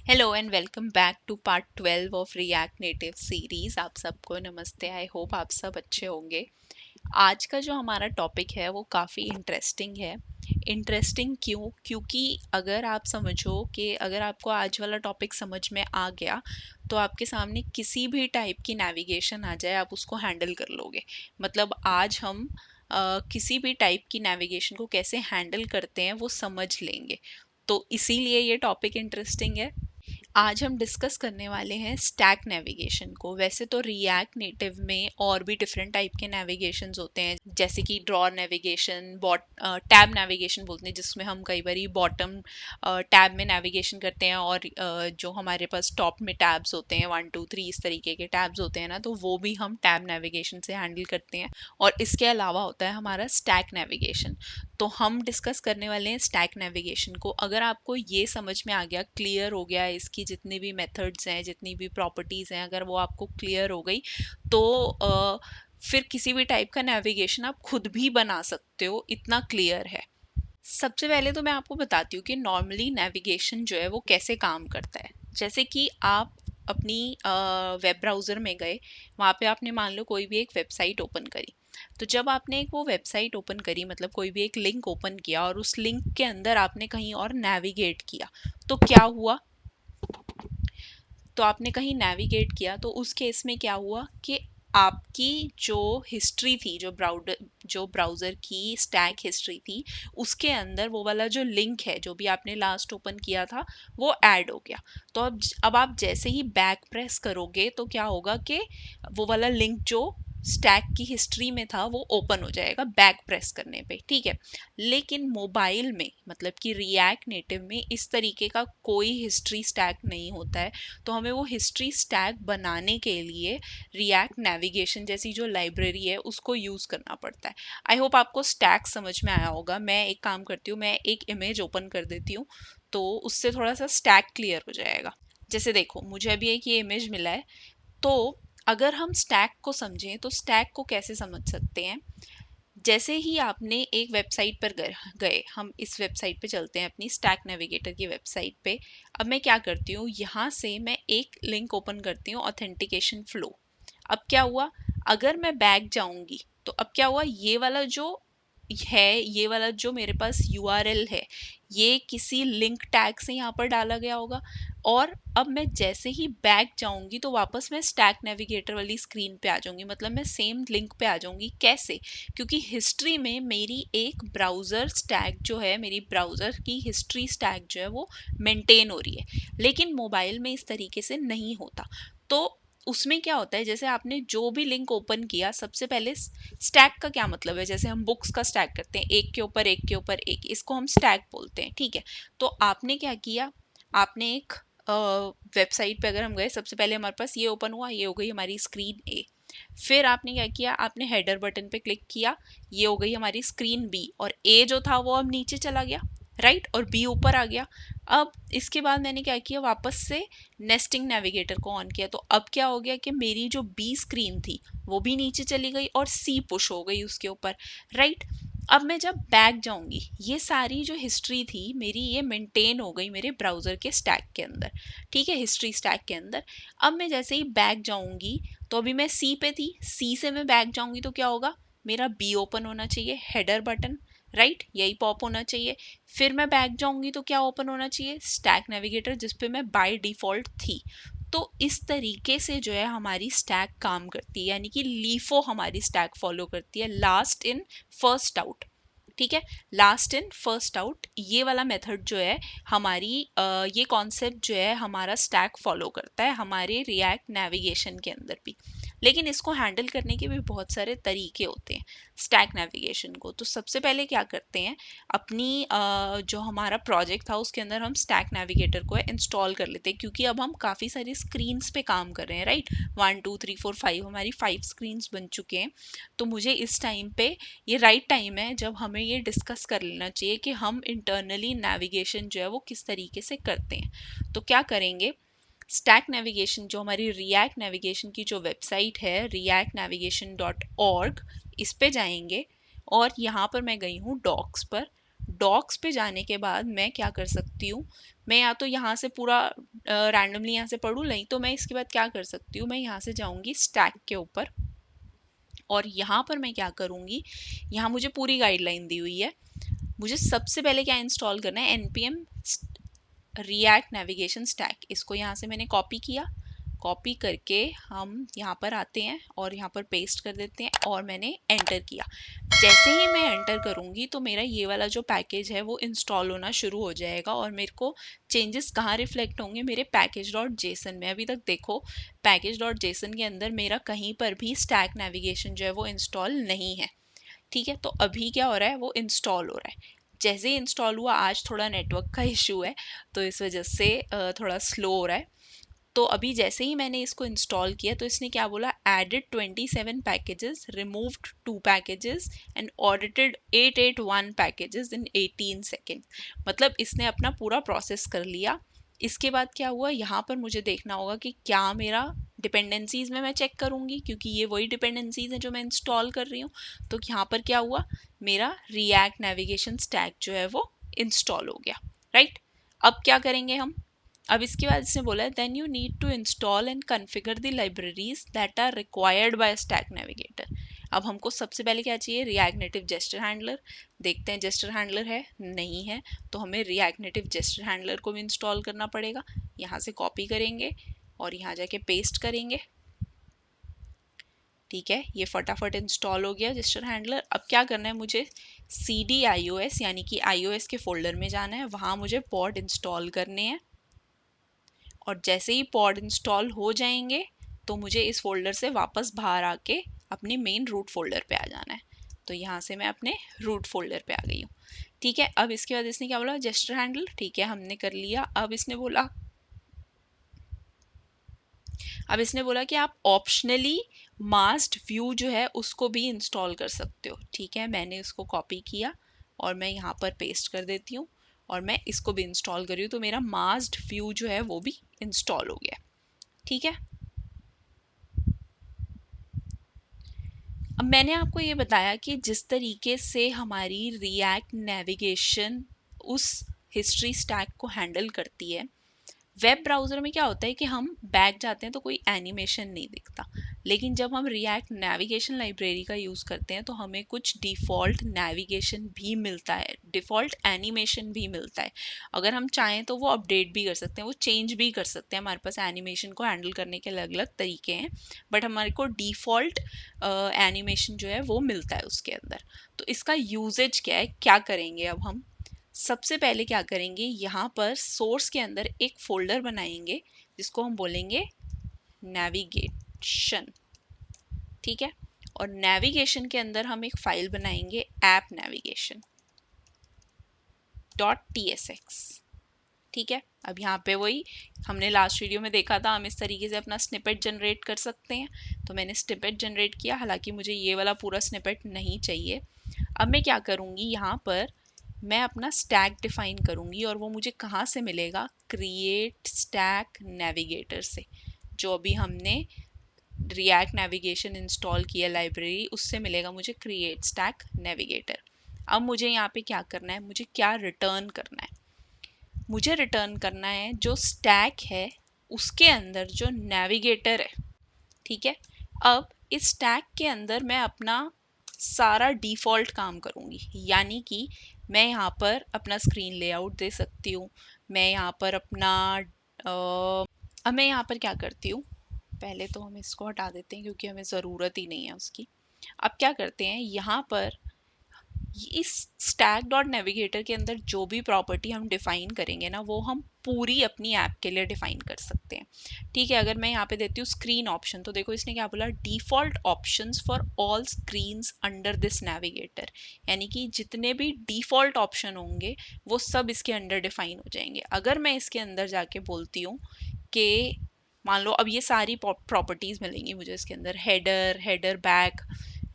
Hello and welcome back to part 12 of React Native series. आप सबको नमस्ते। I hope आप सब अच्छे होंगे। आज का जो हमारा टॉपिक है वो काफ़ी इंटरेस्टिंग है। इंटरेस्टिंग क्यों? क्योंकि अगर आप समझो कि अगर आपको आज वाला टॉपिक समझ में आ गया तो आपके सामने किसी भी टाइप की नेविगेशन आ जाए आप उसको हैंडल कर लोगे। मतलब आज हम किसी भी टाइप की नेविगेशन को कैसे हैंडल करते हैं वो समझ लेंगे। तो इसीलिए ये टॉपिक इंटरेस्टिंग है। आज हम डिस्कस करने वाले हैं स्टैक नेविगेशन को। वैसे तो रिएक्ट नेटिव में और भी डिफरेंट टाइप के नेविगेशंस होते हैं, जैसे कि ड्रॉ नेविगेशन, टैब नेविगेशन बोलते हैं, जिसमें हम कई बार बॉटम टैब में नेविगेशन करते हैं और जो हमारे पास टॉप में टैब्स होते हैं 1 2 3 इस तरीके के टैब्स होते हैं ना, तो वो भी हम टैब नेविगेशन से हैंडल करते हैं। और इसके अलावा होता है हमारा स्टैक नेविगेशन। तो हम डिस्कस करने वाले हैं स्टैक नेविगेशन को। अगर आपको ये समझ में आ गया, क्लियर हो गया, इसकी जितनी भी मेथड्स हैं, जितनी भी प्रॉपर्टीज़ हैं, अगर वो आपको क्लियर हो गई तो फिर किसी भी टाइप का नेविगेशन आप खुद भी बना सकते हो, इतना क्लियर है। सबसे पहले तो मैं आपको बताती हूँ कि नॉर्मली नेविगेशन जो है वो कैसे काम करता है। जैसे कि आप अपनी वेब ब्राउज़र में गए, वहाँ पे आपने मान लो कोई भी एक वेबसाइट ओपन करी। तो जब आपने एक वो वेबसाइट ओपन करी, मतलब कोई भी एक लिंक ओपन किया और उस लिंक के अंदर आपने कहीं और नेविगेट किया, तो क्या हुआ? तो आपने कहीं नेविगेट किया तो उस केस में क्या हुआ कि आपकी जो हिस्ट्री थी, जो ब्राउज़र की स्टैक हिस्ट्री थी, उसके अंदर वो वाला जो लिंक है जो भी आपने लास्ट ओपन किया था वो ऐड हो गया। तो अब आप जैसे ही बैक प्रेस करोगे तो क्या होगा कि वो वाला लिंक जो स्टैक की हिस्ट्री में था वो ओपन हो जाएगा बैक प्रेस करने पे, ठीक है। लेकिन मोबाइल में, मतलब कि रिएक्ट नेटिव में, इस तरीके का कोई हिस्ट्री स्टैक नहीं होता है। तो हमें वो हिस्ट्री स्टैक बनाने के लिए रिएक्ट नेविगेशन जैसी जो लाइब्रेरी है उसको यूज़ करना पड़ता है। आई होप आपको स्टैक समझ में आया होगा। मैं एक काम करती हूँ, मैं एक इमेज ओपन कर देती हूँ तो उससे थोड़ा सा स्टैक क्लियर हो जाएगा। जैसे देखो, मुझे अभी एक ये इमेज मिला है। तो अगर हम स्टैक को समझें तो स्टैक को कैसे समझ सकते हैं? जैसे ही आपने एक वेबसाइट पर गए, हम इस वेबसाइट पे चलते हैं, अपनी स्टैक नेविगेटर की वेबसाइट पे। अब मैं क्या करती हूँ, यहाँ से मैं एक लिंक ओपन करती हूँ, ऑथेंटिकेशन फ्लो। अब क्या हुआ? अगर मैं बैक जाऊंगी तो अब क्या हुआ, ये वाला जो है, ये वाला जो मेरे पास यूआरएल है, ये किसी लिंक टैग से यहाँ पर डाला गया होगा। और अब मैं जैसे ही बैक जाऊंगी तो वापस मैं स्टैक नेविगेटर वाली स्क्रीन पे आ जाऊंगी, मतलब मैं सेम लिंक पे आ जाऊंगी। कैसे? क्योंकि हिस्ट्री में मेरी एक ब्राउज़र स्टैक जो है, मेरी ब्राउज़र की हिस्ट्री स्टैक जो है वो मेंटेन हो रही है। लेकिन मोबाइल में इस तरीके से नहीं होता। तो उसमें क्या होता है, जैसे आपने जो भी लिंक ओपन किया, सबसे पहले स्टैक का क्या मतलब है, जैसे हम बुक्स का स्टैक करते हैं, एक के ऊपर एक के ऊपर एक, इसको हम स्टैक बोलते हैं, ठीक है। तो आपने क्या किया, आपने एक वेबसाइट पे अगर हम गए, सबसे पहले हमारे पास ये ओपन हुआ, ये हो गई हमारी स्क्रीन ए। फिर आपने क्या किया, आपने हेडर बटन पे क्लिक किया, ये हो गई हमारी स्क्रीन बी, और ए जो था वो अब नीचे चला गया, राइट, और बी ऊपर आ गया। अब इसके बाद मैंने क्या किया, वापस से नेस्टिंग नेविगेटर को ऑन किया। तो अब क्या हो गया कि मेरी जो बी स्क्रीन थी वो भी नीचे चली गई और सी पुश हो गई उसके ऊपर, राइट। अब मैं जब बैक जाऊंगी, ये सारी जो हिस्ट्री थी मेरी, ये मेंटेन हो गई मेरे ब्राउज़र के स्टैक के अंदर, ठीक है, हिस्ट्री स्टैक के अंदर। अब मैं जैसे ही बैक जाऊंगी, तो अभी मैं सी पे थी, सी से मैं बैक जाऊंगी तो क्या होगा, मेरा बी ओपन होना चाहिए, हेडर बटन, राइट, यही पॉप होना चाहिए। फिर मैं बैक जाऊंगी तो क्या ओपन होना चाहिए, स्टैक नेविगेटर, जिस पे मैं बाय डिफॉल्ट थी। तो इस तरीके से जो है हमारी स्टैक काम करती है, यानी कि लीफो हमारी स्टैक फॉलो करती है, लास्ट इन फर्स्ट आउट, ठीक है। लास्ट इन फर्स्ट आउट, ये वाला मेथड जो है हमारी, ये कॉन्सेप्ट जो है हमारा स्टैक फॉलो करता है हमारे रिएक्ट नेविगेशन के अंदर भी। लेकिन इसको हैंडल करने के भी बहुत सारे तरीके होते हैं स्टैक नेविगेशन को। तो सबसे पहले क्या करते हैं, अपनी जो हमारा प्रोजेक्ट था उसके अंदर हम स्टैक नेविगेटर को इंस्टॉल कर लेते हैं, क्योंकि अब हम काफ़ी सारी स्क्रीन्स पे काम कर रहे हैं, राइट। 1 2 3 4 5 हमारी 5 स्क्रीन्स बन चुके हैं। तो मुझे इस टाइम पे, ये राइट टाइम है जब हमें ये डिस्कस कर लेना चाहिए कि हम इंटरनली नेविगेशन जो है वो किस तरीके से करते हैं। तो क्या करेंगे, स्टैक नेविगेशन, जो हमारी रिएक्ट नेविगेशन की जो वेबसाइट है, reactnavigation.org, इस पे जाएंगे और यहाँ पर मैं गई हूँ डॉक्स पर। डॉक्स पे जाने के बाद मैं क्या कर सकती हूँ, मैं या तो यहाँ से पूरा रैंडमली यहाँ से पढ़ूँ, नहीं तो मैं इसके बाद क्या कर सकती हूँ, मैं यहाँ से जाऊँगी स्टैक के ऊपर और यहाँ पर मैं क्या करूँगी, यहाँ मुझे पूरी गाइडलाइन दी हुई है। मुझे सबसे पहले क्या इंस्टॉल करना है, npm रिएक्ट नेविगेशन स्टैक। इसको यहाँ से मैंने कॉपी किया, कॉपी करके हम यहाँ पर आते हैं और यहाँ पर पेस्ट कर देते हैं और मैंने एंटर किया। जैसे ही मैं एंटर करूँगी तो मेरा ये वाला जो पैकेज है वो इंस्टॉल होना शुरू हो जाएगा और मेरे को चेंजेस कहाँ रिफ्लेक्ट होंगे, मेरे पैकेज डॉट जेसन में। अभी तक देखो पैकेज डॉट जेसन के अंदर मेरा कहीं पर भी स्टैक नेविगेशन जो है वो इंस्टॉल नहीं है। ठीक है, तो अभी क्या हो रहा है, वो इंस्टॉल हो रहा है। जैसे ही इंस्टॉल हुआ, आज थोड़ा नेटवर्क का इशू है तो इस वजह से थोड़ा स्लो हो रहा है। तो अभी जैसे ही मैंने इसको इंस्टॉल किया तो इसने क्या बोला, added 27 packages, removed 2 packages and audited 881 packages in 18 second. मतलब इसने अपना पूरा प्रोसेस कर लिया। इसके बाद क्या हुआ, यहाँ पर मुझे देखना होगा कि क्या मेरा डिपेंडेंसीज में मैं चेक करूँगी क्योंकि ये वही डिपेंडेंसीज हैं जो मैं इंस्टॉल कर रही हूँ। तो यहाँ पर क्या हुआ, मेरा रिएक्ट नेविगेशन स्टैक जो है वो इंस्टॉल हो गया। राइट, अब क्या करेंगे हम, अब इसके बाद इसने बोला है then you need to install and configure the libraries that are required by stack navigator. अब हमको सबसे पहले क्या चाहिए, रिएक्ट नेटिव जेस्चर हैंडलर। देखते हैं जेस्चर हैंडलर है, नहीं है, तो हमें रिएक्ट नेटिव जेस्चर हैंडलर को भी इंस्टॉल करना पड़ेगा। यहाँ से कॉपी करेंगे और यहाँ जाके पेस्ट करेंगे। ठीक है, ये फटाफट इंस्टॉल हो गया जेस्चर हैंडलर। अब क्या करना है, मुझे cd ios यानी कि iOS के फोल्डर में जाना है, वहाँ मुझे पॉड इंस्टॉल करने हैं और जैसे ही पॉड इंस्टॉल हो जाएंगे तो मुझे इस फोल्डर से वापस बाहर आके अपने मेन रूट फोल्डर पे आ जाना है। तो यहाँ से मैं अपने रूट फोल्डर पे आ गई हूँ। ठीक है, अब इसके बाद इसने क्या बोला, जेस्चर हैंडल। ठीक है, हमने कर लिया। अब इसने बोला कि आप ऑप्शनली मास्ड व्यू जो है उसको भी इंस्टॉल कर सकते हो। ठीक है, मैंने उसको कॉपी किया और मैं यहाँ पर पेस्ट कर देती हूँ और मैं इसको भी इंस्टॉल कर रही हूँ, तो मेरा मास्ड व्यू जो है वो भी इंस्टॉल हो गया। ठीक है, अब मैंने आपको ये बताया कि जिस तरीके से हमारी रिएक्ट नेविगेशन उस हिस्ट्री स्टैक को हैंडल करती है, वेब ब्राउज़र में क्या होता है कि हम बैक जाते हैं तो कोई एनिमेशन नहीं दिखता, लेकिन जब हम रिएक्ट नेविगेशन लाइब्रेरी का यूज़ करते हैं तो हमें कुछ डिफ़ॉल्ट नेविगेशन भी मिलता है, डिफ़ॉल्ट एनिमेशन भी मिलता है। अगर हम चाहें तो वो अपडेट भी कर सकते हैं, वो चेंज भी कर सकते हैं। हमारे पास एनिमेशन को हैंडल करने के अलग अलग तरीके हैं, बट हमारे को डिफ़ॉल्ट एनिमेशन जो है वो मिलता है उसके अंदर। तो इसका यूजेज क्या है, क्या करेंगे अब हम, सबसे पहले क्या करेंगे, यहाँ पर सोर्स के अंदर एक फोल्डर बनाएंगे जिसको हम बोलेंगे नेविगेशन। ठीक है, और नेविगेशन के अंदर हम एक फाइल बनाएंगे ऐप नेविगेशन .tsx। ठीक है, अब यहाँ पे वही हमने लास्ट वीडियो में देखा था, हम इस तरीके से अपना स्निपेट जनरेट कर सकते हैं। तो मैंने स्निपेट जनरेट किया, हालांकि मुझे ये वाला पूरा स्निपेट नहीं चाहिए। अब मैं क्या करूँगी, यहाँ पर मैं अपना स्टैक डिफाइन करूँगी और वो मुझे कहाँ से मिलेगा, क्रिएट स्टैक नेविगेटर से, जो अभी हमने रिएक्ट नेविगेशन इंस्टॉल किया लाइब्रेरी, उससे मिलेगा मुझे क्रिएट स्टैक नेविगेटर। अब मुझे यहाँ पे क्या करना है, मुझे क्या रिटर्न करना है, मुझे रिटर्न करना है जो स्टैक है उसके अंदर जो नेविगेटर है। ठीक है, अब इस स्टैक के अंदर मैं अपना सारा डिफ़ॉल्ट काम करूँगी, यानी कि मैं यहाँ पर अपना स्क्रीन लेआउट दे सकती हूँ, मैं यहाँ पर अपना अब मैं यहाँ पर क्या करती हूँ, पहले तो हम इसको हटा देते हैं क्योंकि हमें ज़रूरत ही नहीं है उसकी। अब क्या करते हैं, यहाँ पर इस स्टैक डॉट नेविगेटर के अंदर जो भी प्रॉपर्टी हम डिफाइन करेंगे ना, वो हम पूरी अपनी ऐप के लिए डिफाइन कर सकते हैं। ठीक है, अगर मैं यहाँ पे देती हूँ स्क्रीन ऑप्शन, तो देखो इसने क्या बोला, default options for all screens under this navigator, यानी कि जितने भी डिफॉल्ट ऑप्शन होंगे वो सब इसके अंडर डिफाइन हो जाएंगे। अगर मैं इसके अंदर जाके बोलती हूँ कि मान लो अब ये सारी प्रॉपर्टीज़ मिलेंगी मुझे इसके अंदर, हेडर, हेडर बैक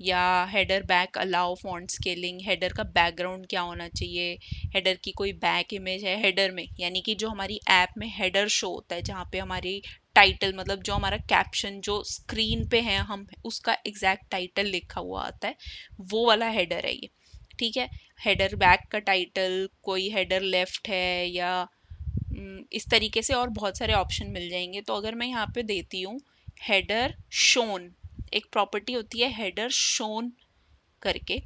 या header back allow font scaling, header का बैकग्राउंड क्या होना चाहिए, हेडर की कोई बैक इमेज है हेडर में, यानी कि जो हमारी ऐप में हेडर शो होता है जहाँ पे हमारी टाइटल, मतलब जो हमारा कैप्शन जो स्क्रीन पे है हम उसका एग्जैक्ट टाइटल लिखा हुआ आता है, वो वाला हेडर है ये। ठीक है, हेडर बैक का टाइटल, कोई हेडर लेफ्ट है या इस तरीके से और बहुत सारे ऑप्शन मिल जाएंगे। तो अगर मैं यहाँ पे देती हूँ हेडर शोन, एक प्रॉपर्टी होती है हेडर शोन करके,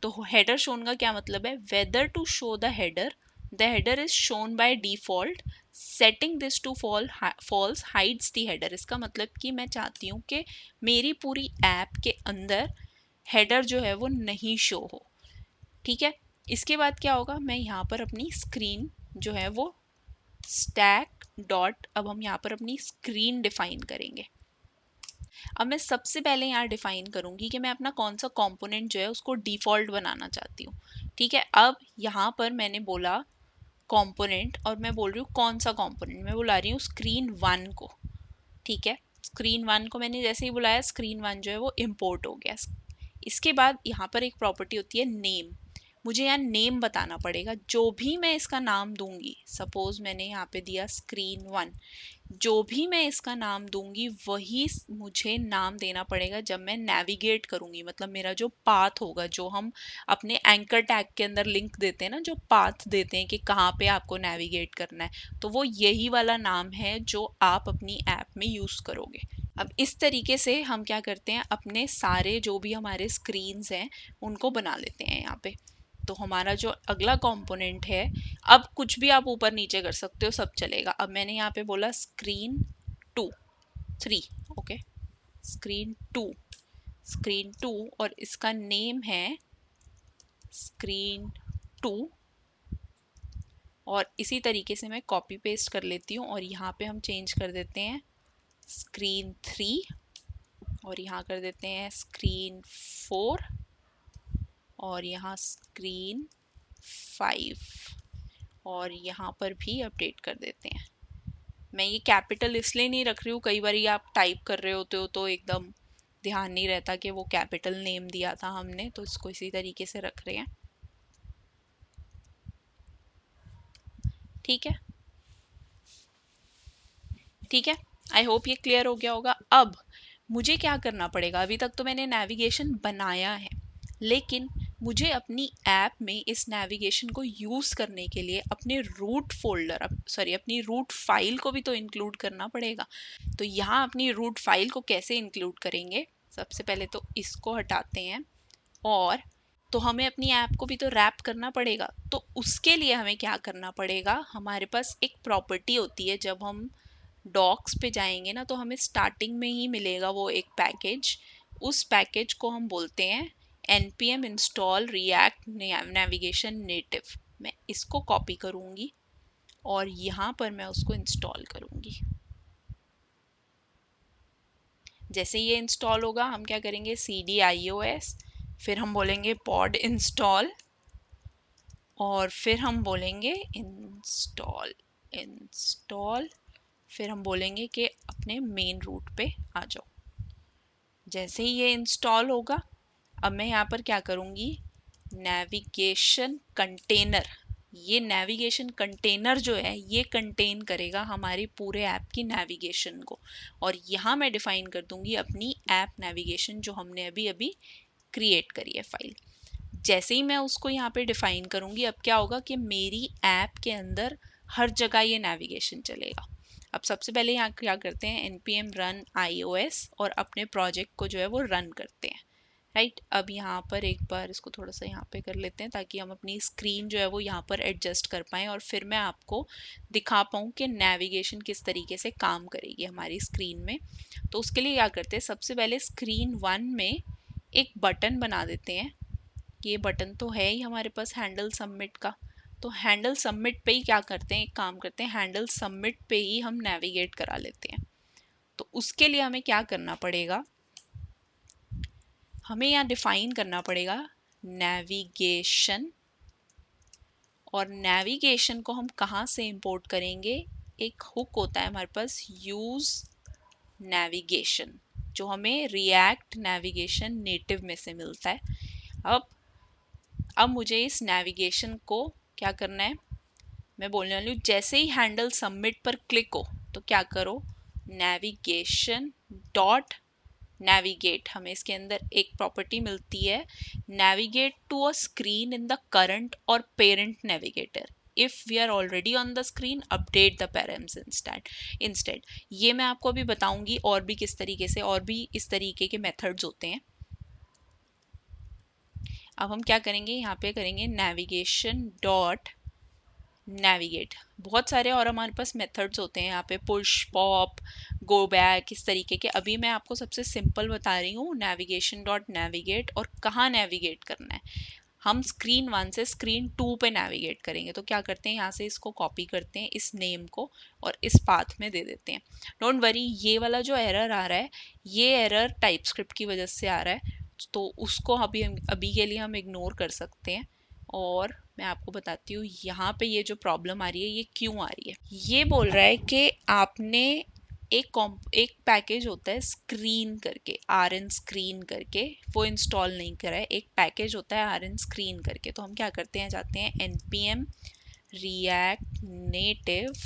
तो हेडर शोन का क्या मतलब है, whether to show the header is shown by default, setting this to false hides the header. इसका मतलब कि मैं चाहती हूँ कि मेरी पूरी ऐप के अंदर हेडर जो है वो नहीं शो हो। ठीक है, इसके बाद क्या होगा, मैं यहाँ पर अपनी स्क्रीन जो है वो स्टैक डॉट, अब हम यहाँ पर अपनी स्क्रीन डिफाइन करेंगे। अब मैं सबसे पहले यहाँ डिफाइन करूंगी कि मैं अपना कौन सा कंपोनेंट जो है उसको डिफॉल्ट बनाना चाहती हूँ। ठीक है, अब यहाँ पर मैंने बोला कंपोनेंट, और मैं बोल रही हूँ कौन सा कंपोनेंट, मैं बुला रही हूँ स्क्रीन वन को। ठीक है, स्क्रीन वन को मैंने जैसे ही बुलाया, स्क्रीन वन जो है वो इम्पोर्ट हो गया। इसके बाद यहाँ पर एक प्रॉपर्टी होती है नेम, मुझे यहाँ नेम बताना पड़ेगा। जो भी मैं इसका नाम दूंगी, सपोज मैंने यहाँ पे दिया स्क्रीन वन, जो भी मैं इसका नाम दूंगी वही मुझे नाम देना पड़ेगा जब मैं नेविगेट करूंगी। मतलब मेरा जो पाथ होगा, जो हम अपने एंकर टैग के अंदर लिंक देते हैं ना, जो पाथ देते हैं कि कहाँ पे आपको नेविगेट करना है, तो वो यही वाला नाम है जो आप अपनी ऐप में यूज करोगे। अब इस तरीके से हम क्या करते हैं, अपने सारे जो भी हमारे स्क्रीन्स हैं उनको बना लेते हैं यहाँ पे। तो हमारा जो अगला कंपोनेंट है, अब कुछ भी आप ऊपर नीचे कर सकते हो, सब चलेगा। अब मैंने यहाँ पे बोला screen two, three, okay, screen two, screen two, और इसका नेम है स्क्रीन टू। और इसी तरीके से मैं कॉपी पेस्ट कर लेती हूँ, और यहाँ पे हम चेंज कर देते हैं स्क्रीन थ्री, और यहाँ कर देते हैं स्क्रीन फोर, और यहाँ स्क्रीन फाइव, और यहाँ पर भी अपडेट कर देते हैं। मैं ये कैपिटल इसलिए नहीं रख रही हूँ, कई बार आप टाइप कर रहे होते हो तो एकदम ध्यान नहीं रहता कि वो कैपिटल नेम दिया था हमने, तो इसको इसी तरीके से रख रहे हैं। ठीक है, ठीक है, आई होप ये क्लियर हो गया होगा। अब मुझे क्या करना पड़ेगा, अभी तक तो मैंने नेविगेशन बनाया है, लेकिन मुझे अपनी ऐप में इस नेविगेशन को यूज करने के लिए अपने रूट फोल्डर, सॉरी अपनी रूट फाइल को भी तो इंक्लूड करना पड़ेगा। तो यहाँ अपनी रूट फाइल को कैसे इंक्लूड करेंगे, सबसे पहले तो इसको हटाते हैं, और तो हमें अपनी ऐप को भी तो रैप करना पड़ेगा। तो उसके लिए हमें क्या करना पड़ेगा, हमारे पास एक प्रॉपर्टी होती है, जब हम डॉक्स पे जाएंगे ना तो हमें स्टार्टिंग में ही मिलेगा वो एक पैकेज। उस पैकेज को हम बोलते हैं npm install react navigation native। मैं इसको कॉपी करूंगी और यहाँ पर मैं उसको इंस्टॉल करूंगी। जैसे ये इंस्टॉल होगा, हम क्या करेंगे, cdios, फिर हम बोलेंगे pod install, और फिर हम बोलेंगे इंस्टॉल, इंस्टॉल, फिर हम बोलेंगे कि अपने मेन रूट पे आ जाओ। जैसे ही ये इंस्टॉल होगा, अब मैं यहाँ पर क्या करूँगी, नेविगेशन कंटेनर, ये नेविगेशन कंटेनर जो है ये कंटेन करेगा हमारी पूरे ऐप की नेविगेशन को, और यहाँ मैं डिफाइन कर दूंगी अपनी ऐप नेविगेशन जो हमने अभी अभी क्रिएट करी है फाइल। जैसे ही मैं उसको यहाँ पे डिफाइन करूँगी, अब क्या होगा कि मेरी ऐप के अंदर हर जगह ये नेविगेशन चलेगा। अब सबसे पहले यहाँ क्या करते हैं, npm run ios, और अपने प्रोजेक्ट को जो है वो रन करते हैं। राइट, अब यहाँ पर एक बार इसको थोड़ा सा यहाँ पे कर लेते हैं ताकि हम अपनी स्क्रीन जो है वो यहाँ पर एडजस्ट कर पाएँ, और फिर मैं आपको दिखा पाऊँ कि नेविगेशन किस तरीके से काम करेगी हमारी स्क्रीन में। तो उसके लिए क्या करते हैं, सबसे पहले स्क्रीन वन में एक बटन बना देते हैं। ये बटन तो है ही हमारे पास हैंडल सबमिट का, तो हैंडल सबमिट पे ही क्या करते हैं, एक काम करते हैं, हैंडल सबमिट पे ही हम नेविगेट करा लेते हैं। तो उसके लिए हमें क्या करना पड़ेगा, हमें यहाँ डिफाइन करना पड़ेगा नेविगेशन, और नेविगेशन को हम कहाँ से इंपोर्ट करेंगे, एक हुक होता है हमारे पास यूज नेविगेशन, जो हमें रिएक्ट नेविगेशन नेटिव में से मिलता है। अब मुझे इस नेविगेशन को क्या करना है, मैं बोलने वाली हूँ, जैसे ही हैंडल सबमिट पर क्लिक हो तो क्या करो, नेविगेशन डॉट नेविगेट, हमें इसके अंदर एक प्रॉपर्टी मिलती है, navigate to a screen in the current or parent navigator. If we are already on the screen, update the params instead. ये मैं आपको अभी बताऊंगी और भी किस तरीके से, और भी इस तरीके के मेथड्स होते हैं। अब हम क्या करेंगे, यहाँ पे करेंगे नेविगेशन डॉट नेविगेट। बहुत सारे और हमारे पास मेथड्स होते हैं यहाँ पे, पुश, पॉप, गो बैक, इस तरीके के। अभी मैं आपको सबसे सिंपल बता रही हूँ, नेविगेशन डॉट नेविगेट। और कहाँ नेविगेट करना है, हम स्क्रीन 1 से स्क्रीन 2 पे नेविगेट करेंगे। तो क्या करते हैं, यहाँ से इसको कॉपी करते हैं, इस नेम को, और इस पाथ में दे देते हैं। डोंट वरी, ये वाला जो एरर आ रहा है, ये एरर टाइपस्क्रिप्ट की वजह से आ रहा है, तो उसको अभी के लिए हम इग्नोर कर सकते हैं। और मैं आपको बताती हूँ यहाँ पे ये जो प्रॉब्लम आ रही है ये क्यों आ रही है। ये बोल रहा है कि आपने एक पैकेज होता है स्क्रीन करके, आर एन स्क्रीन करके, वो इंस्टॉल नहीं करा है। एक पैकेज होता है आर एन स्क्रीन करके। तो हम क्या करते हैं, जाते हैं npm react native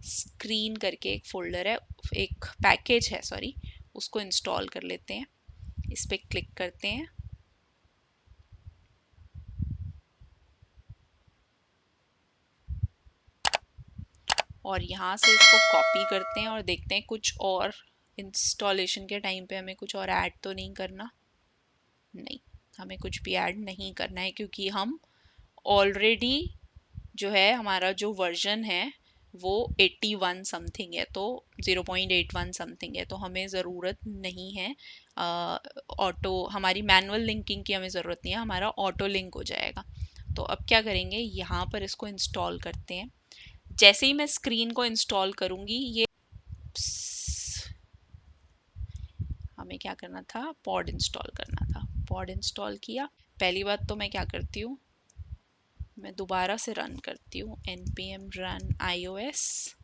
स्क्रीन करके एक फोल्डर है, एक पैकेज है सॉरी, उसको इंस्टॉल कर लेते हैं। इस पर क्लिक करते हैं, और यहाँ से इसको कॉपी करते हैं और देखते हैं कुछ और इंस्टॉलेशन के टाइम पे हमें कुछ और ऐड तो नहीं करना। नहीं, हमें कुछ भी ऐड नहीं करना है, क्योंकि हम ऑलरेडी जो है, हमारा जो वर्जन है वो 81 समथिंग है, तो 0.81 समथिंग है, तो हमें ज़रूरत नहीं है ऑटो, हमारी मैनुअल लिंकिंग की हमें ज़रूरत नहीं है, हमारा ऑटो लिंक हो जाएगा। तो अब क्या करेंगे, यहाँ पर इसको इंस्टॉल करते हैं। जैसे ही मैं स्क्रीन को इंस्टॉल करूँगी, ये हमें क्या करना था, पॉड इंस्टॉल करना था। पॉड इंस्टॉल किया। पहली बात तो मैं क्या करती हूँ, मैं दोबारा से रन करती हूँ npm run ios।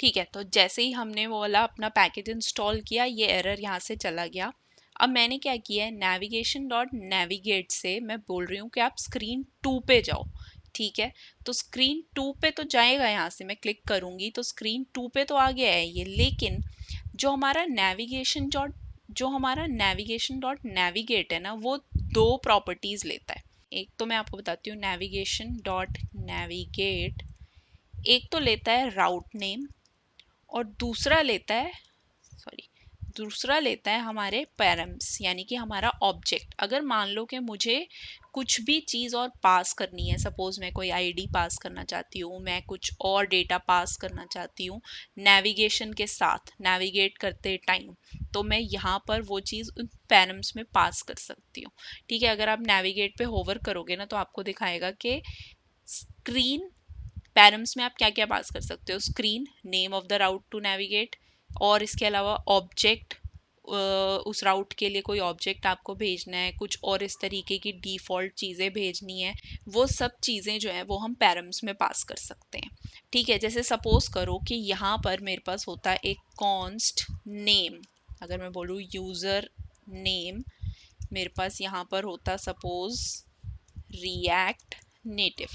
ठीक है, तो जैसे ही हमने वो वाला अपना पैकेज इंस्टॉल किया, ये एरर यहाँ से चला गया। अब मैंने क्या किया है, नेविगेशन डॉट नेविगेट से मैं बोल रही हूँ कि आप स्क्रीन 2 पे जाओ। ठीक है, तो स्क्रीन 2 पे तो जाएगा, यहाँ से मैं क्लिक करूँगी तो स्क्रीन 2 पे तो आ गया है ये, लेकिन जो हमारा नेविगेशन डॉट नेविगेट है ना, वो दो प्रॉपर्टीज लेता है। एक तो मैं आपको बताती हूँ, नेविगेशन डॉट नेविगेट एक तो लेता है राउट नेम, और दूसरा लेता है हमारे पैरम्स, यानी कि हमारा ऑब्जेक्ट। अगर मान लो कि मुझे कुछ भी चीज़ और पास करनी है, सपोज मैं कोई आईडी पास करना चाहती हूँ, मैं कुछ और डेटा पास करना चाहती हूँ नेविगेशन के साथ, नेविगेट करते टाइम, तो मैं यहाँ पर वो चीज़ उन पैरम्स में पास कर सकती हूँ। ठीक है, अगर आप नेविगेट पे होवर करोगे ना, तो आपको दिखाएगा कि स्क्रीन पैरम्स में आप क्या क्या पास कर सकते हो, screen, name of the route to navigate, और इसके अलावा ऑब्जेक्ट, उस राउट के लिए कोई ऑब्जेक्ट आपको भेजना है, कुछ और इस तरीके की डिफ़ॉल्ट चीज़ें भेजनी है, वो सब चीज़ें जो हैं वो हम पैरम्स में पास कर सकते हैं। ठीक है, जैसे सपोज करो कि यहाँ पर मेरे पास होता है एक कॉन्स्ट नेम। अगर मैं बोलूँ यूज़र नेम, मेरे पास यहाँ पर होता सपोज रिएक्ट नेटिव,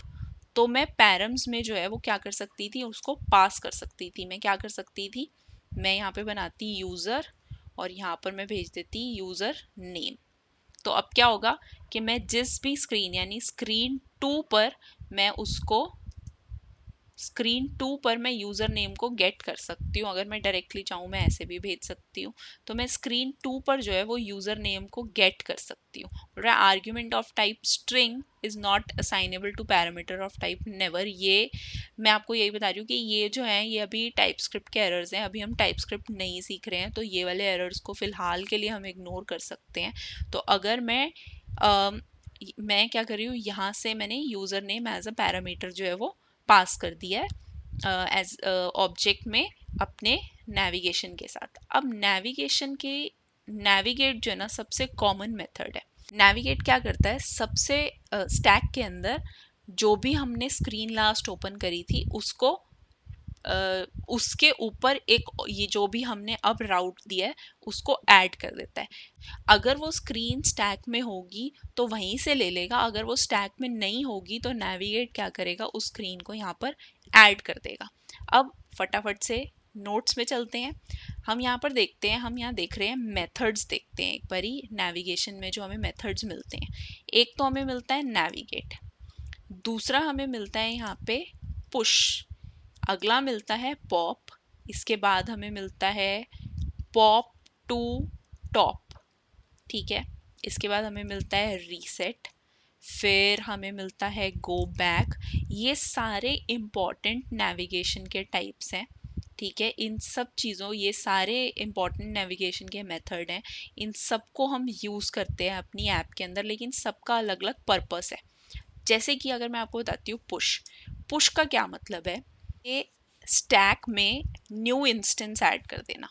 तो मैं पैरम्स में जो है वो क्या कर सकती थी, उसको पास कर सकती थी। मैं क्या कर सकती थी, मैं यहाँ पे बनाती यूज़र, और यहाँ पर मैं भेज देती यूज़र नेम। तो अब क्या होगा कि मैं जिस भी स्क्रीन, यानी स्क्रीन 2 पर, मैं उसको स्क्रीन 2 पर मैं यूज़र नेम को गेट कर सकती हूँ। अगर मैं डायरेक्टली चाहूँ मैं ऐसे भी भेज सकती हूँ। तो मैं स्क्रीन 2 पर जो है वो यूज़र नेम को गेट कर सकती हूँ। Argument of type string is not assignable to parameter of type never. ये मैं आपको यही बता रही हूँ कि ये जो है ये अभी टाइप स्क्रिप्ट के एरर्स हैं, अभी हम टाइप स्क्रिप्ट नहीं सीख रहे हैं, तो ये वाले एरर्स को फिलहाल के लिए हम इग्नोर कर सकते हैं। तो अगर मैं क्या कर रही हूँ, यहाँ से मैंने user name as a parameter जो है वो पास कर दिया है एज ऑब्जेक्ट में अपने नेविगेशन के साथ। अब नेविगेट जो है ना, सबसे कॉमन मेथड है। नेविगेट क्या करता है, सबसे स्टैक के अंदर जो भी हमने स्क्रीन लास्ट ओपन करी थी उसको उसके ऊपर एक ये जो भी हमने अब राउट दिया है उसको ऐड कर देता है। अगर वो स्क्रीन स्टैक में होगी तो वहीं से ले लेगा, अगर वो स्टैक में नहीं होगी तो नेविगेट क्या करेगा, उस स्क्रीन को यहाँ पर ऐड कर देगा। अब फटाफट से नोट्स में चलते हैं। हम यहाँ पर देखते हैं, हम यहाँ देख रहे हैं मेथड्स, देखते हैं एक बारी नेविगेशन में जो हमें मेथड्स मिलते हैं। एक तो हमें मिलता है नेविगेट, दूसरा हमें मिलता है यहाँ पे पुश, अगला मिलता है पॉप, इसके बाद हमें मिलता है पॉप टू टॉप, ठीक है। इसके बाद हमें मिलता है रीसेट, फिर हमें मिलता है गो बैक। ये सारे इम्पॉर्टेंट नेविगेशन के टाइप्स हैं, ठीक है। इन सब चीज़ों, ये सारे इम्पॉर्टेंट नेविगेशन के मेथड हैं, इन सबको हम यूज़ करते हैं अपनी ऐप के अंदर, लेकिन सबका अलग अलग पर्पस है। जैसे कि अगर मैं आपको बताती हूँ पुश, पुश का क्या मतलब है, ये स्टैक में न्यू इंस्टेंस ऐड कर देना।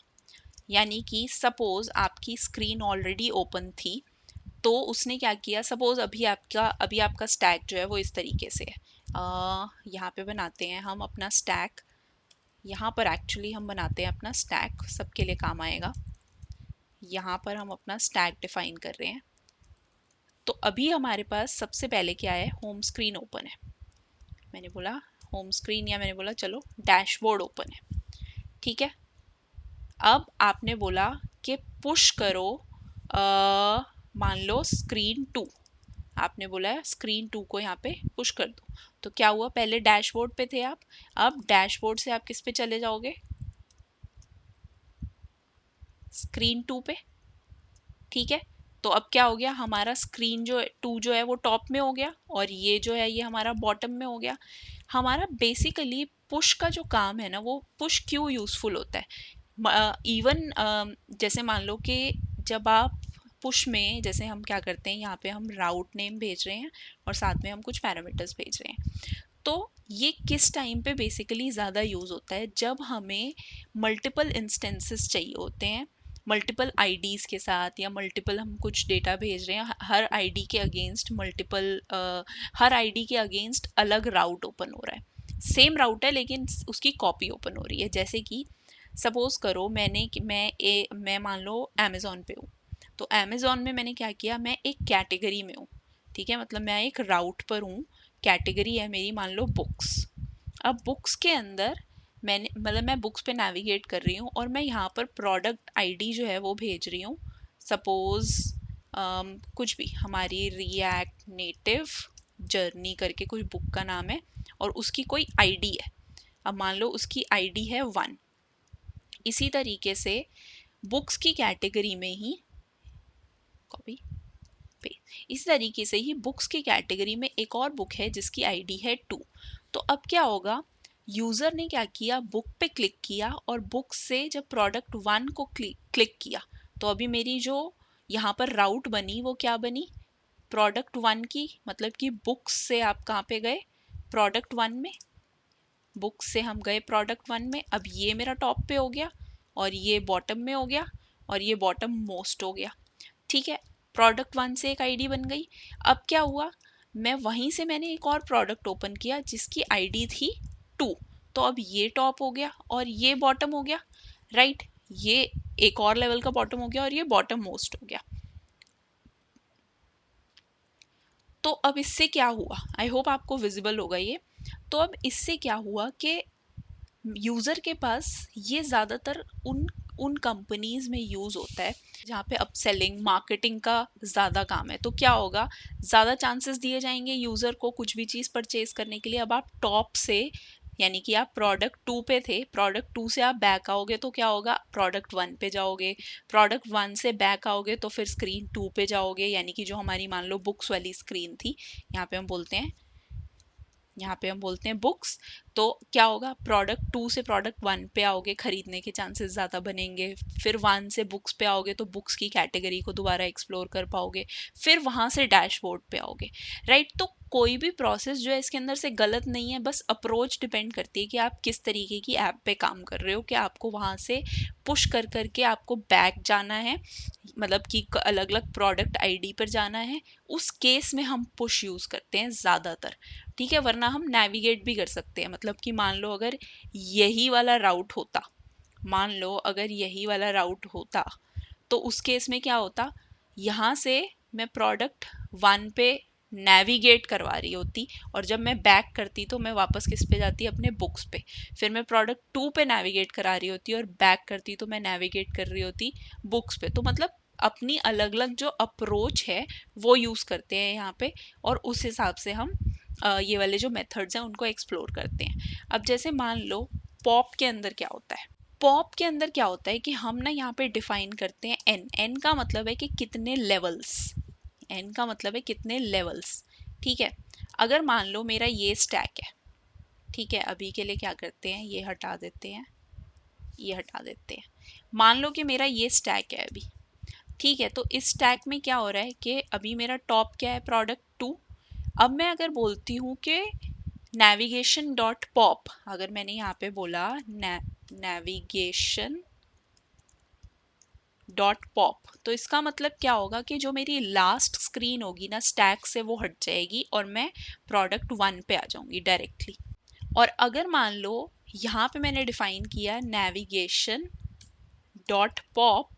यानी कि सपोज आपकी स्क्रीन ऑलरेडी ओपन थी, तो उसने क्या किया, सपोज अभी आपका स्टैक जो है वो इस तरीके से है। यहाँ पे बनाते हैं हम अपना स्टैक, यहाँ पर एक्चुअली हम बनाते हैं अपना स्टैक, सबके लिए काम आएगा। यहाँ पर हम अपना स्टैक डिफाइन कर रहे हैं। तो अभी हमारे पास सबसे पहले क्या है, होम स्क्रीन ओपन है। मैंने बोला होम स्क्रीन, या मैंने बोला चलो डैशबोर्ड ओपन है, ठीक है। अब आपने बोला कि पुश करो, मान लो स्क्रीन 2, आपने बोला है स्क्रीन 2 को यहाँ पे पुश कर दो। तो क्या हुआ, पहले डैशबोर्ड पे थे आप, अब डैशबोर्ड से आप किस पे चले जाओगे, स्क्रीन 2 पे, ठीक है। तो अब क्या हो गया, हमारा स्क्रीन जो 2 जो है वो टॉप में हो गया, और ये जो है ये हमारा बॉटम में हो गया। हमारा बेसिकली पुश का जो काम है ना, वो पुश क्यों यूजफुल होता है, इवन जैसे मान लो कि जब आप पुश में, जैसे हम क्या करते हैं, यहाँ पे हम राउट नेम भेज रहे हैं और साथ में हम कुछ पैरामीटर्स भेज रहे हैं। तो ये किस टाइम पे बेसिकली ज़्यादा यूज़ होता है, जब हमें मल्टीपल इंस्टेंसेस चाहिए होते हैं, मल्टीपल आईडीज़ के साथ, या मल्टीपल हम कुछ डेटा भेज रहे हैं, हर आईडी के अगेंस्ट हर आईडी के अगेंस्ट अलग राउट ओपन हो रहा है, सेम राउट है लेकिन उसकी कॉपी ओपन हो रही है। जैसे कि सपोज करो मैं मान लो अमेज़ॉन पे हूँ, तो अमेज़ॉन में मैंने क्या किया, मैं एक कैटेगरी में हूँ, ठीक है, मतलब मैं एक राउट पर हूँ, कैटेगरी है मेरी मान लो बुक्स। अब बुक्स के अंदर मैं बुक्स पे नेविगेट कर रही हूँ, और मैं यहाँ पर प्रोडक्ट आईडी जो है वो भेज रही हूँ, सपोज कुछ भी, हमारी रिएक्ट नेटिव जर्नी करके कुछ बुक का नाम है, और उसकी कोई आईडी है, अब मान लो उसकी आईडी है 1। इसी तरीके से बुक्स की कैटेगरी में ही, कॉपी पे, इस तरीके से ही बुक्स की कैटेगरी में एक और बुक है जिसकी आईडी है 2। तो अब क्या होगा, यूजर ने क्या किया, बुक पे क्लिक किया, और बुक से जब प्रोडक्ट 1 को क्लिक किया, तो अभी मेरी जो यहाँ पर राउट बनी वो क्या बनी, प्रोडक्ट 1 की, मतलब कि बुक्स से आप कहाँ पे गए, प्रोडक्ट 1 में, बुक्स से हम गए प्रोडक्ट 1 में। अब ये मेरा टॉप पे हो गया, और ये बॉटम में हो गया, और ये बॉटम मोस्ट हो गया, ठीक है। प्रोडक्ट 1 से एक आईडी बन गई। अब क्या हुआ, मैं वहीं से मैंने एक और प्रोडक्ट ओपन किया जिसकी आईडी थी 2, तो अब ये टॉप हो गया और ये बॉटम हो गया, राइट। ये एक और लेवल का बॉटम हो गया, और ये बॉटम मोस्ट हो गया। तो अब इससे क्या हुआ, आई होप आपको विजिबल होगा ये। तो अब इससे क्या हुआ कि यूज़र के पास ये ज़्यादातर उन उन कंपनीज में यूज़ होता है जहाँ पे अपसेलिंग मार्केटिंग का ज़्यादा काम है। तो क्या होगा, ज़्यादा चांसेस दिए जाएंगे यूज़र को कुछ भी चीज़ परचेज करने के लिए। अब आप टॉप से, यानी कि आप प्रोडक्ट 2 पे थे, प्रोडक्ट 2 से आप बैक आओगे तो क्या होगा, प्रोडक्ट 1 पे जाओगे, प्रोडक्ट 1 से बैक आओगे तो फिर स्क्रीन 2 पे जाओगे, यानी कि जो हमारी मान लो बुक्स वाली स्क्रीन थी, यहाँ पे हम बोलते हैं बुक्स। तो क्या होगा, प्रोडक्ट 2 से प्रोडक्ट 1 पे आओगे, खरीदने के चांसेस ज़्यादा बनेंगे। फिर 1 से बुक्स पे आओगे तो बुक्स की कैटेगरी को दोबारा एक्सप्लोर कर पाओगे, फिर वहाँ से डैशबोर्ड पे आओगे, राइट। तो कोई भी प्रोसेस जो है इसके अंदर से गलत नहीं है, बस अप्रोच डिपेंड करती है कि आप किस तरीके की ऐप पे काम कर रहे हो, कि आपको वहाँ से पुश कर करके आपको बैक जाना है, मतलब कि अलग अलग प्रोडक्ट आईडी पर जाना है। उस केस में हम पुश यूज़ करते हैं ज़्यादातर, ठीक है। वरना हम नेविगेट भी कर सकते हैं, मतलब कि मान लो अगर यही वाला राउट होता, मान लो अगर यही वाला राउट होता, तो उस केस में क्या होता, यहाँ से मैं प्रोडक्ट 1 पे नेविगेट करवा रही होती, और जब मैं बैक करती तो मैं वापस किस पे जाती, अपने बुक्स पे। फिर मैं प्रोडक्ट 2 पे नेविगेट करा रही होती और बैक करती तो मैं नेविगेट कर रही होती बुक्स पे। तो मतलब अपनी अलग अलग जो अप्रोच है वो यूज करते हैं यहाँ पे, और उस हिसाब से हम ये वाले जो मेथड्स हैं उनको एक्सप्लोर करते हैं। अब जैसे मान लो पॉप के अंदर क्या होता है, पॉप के अंदर क्या होता है कि हम ना यहाँ पे डिफाइन करते हैं एन। एन का मतलब है कि कितने लेवल्स, एन का मतलब है कितने लेवल्स। ठीक है, अगर मान लो मेरा ये स्टैक है, ठीक है, अभी के लिए क्या करते हैं, ये हटा देते हैं, ये हटा देते हैं। मान लो कि मेरा ये स्टैक है अभी, ठीक है, तो इस स्टैक में क्या हो रहा है कि अभी मेरा टॉप क्या है, प्रोडक्ट 2। अब मैं अगर बोलती हूँ कि नेविगेशन डॉट पॉप, अगर मैंने यहाँ पे बोला नेविगेशन डॉट पॉप, तो इसका मतलब क्या होगा कि जो मेरी लास्ट स्क्रीन होगी ना स्टैक से वो हट जाएगी और मैं प्रोडक्ट 1 पे आ जाऊंगी डायरेक्टली। और अगर मान लो यहाँ पे मैंने डिफाइन किया नेविगेशन डॉट पॉप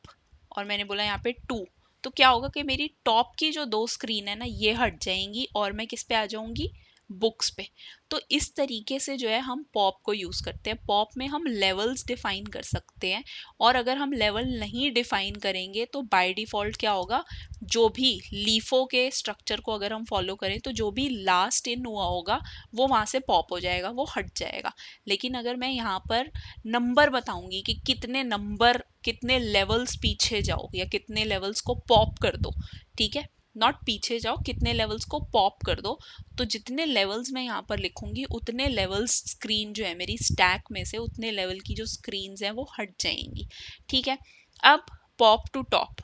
और मैंने बोला यहाँ पे 2, तो क्या होगा कि मेरी टॉप की जो 2 स्क्रीन है ना ये हट जाएंगी और मैं किस पे आ जाऊंगी, बुक्स पे। तो इस तरीके से जो है हम पॉप को यूज करते हैं। पॉप में हम लेवल्स डिफाइन कर सकते हैं, और अगर हम लेवल नहीं डिफाइन करेंगे तो बाय डिफॉल्ट क्या होगा, जो भी लीफो के स्ट्रक्चर को अगर हम फॉलो करें तो जो भी लास्ट इन हुआ होगा वो वहां से पॉप हो जाएगा, वो हट जाएगा। लेकिन अगर मैं यहाँ पर नंबर बताऊंगी कि कितने नंबर, कितने लेवल्स पीछे जाओ या कितने लेवल्स को पॉप कर दो, ठीक है, नॉट पीछे जाओ, कितने लेवल्स को पॉप कर दो, तो जितने लेवल्स मैं यहाँ पर लिखूंगी उतने लेवल्स स्क्रीन जो है मेरी स्टैक में से, उतने लेवल की जो स्क्रीन हैं वो हट जाएंगी। ठीक है, अब pop to top,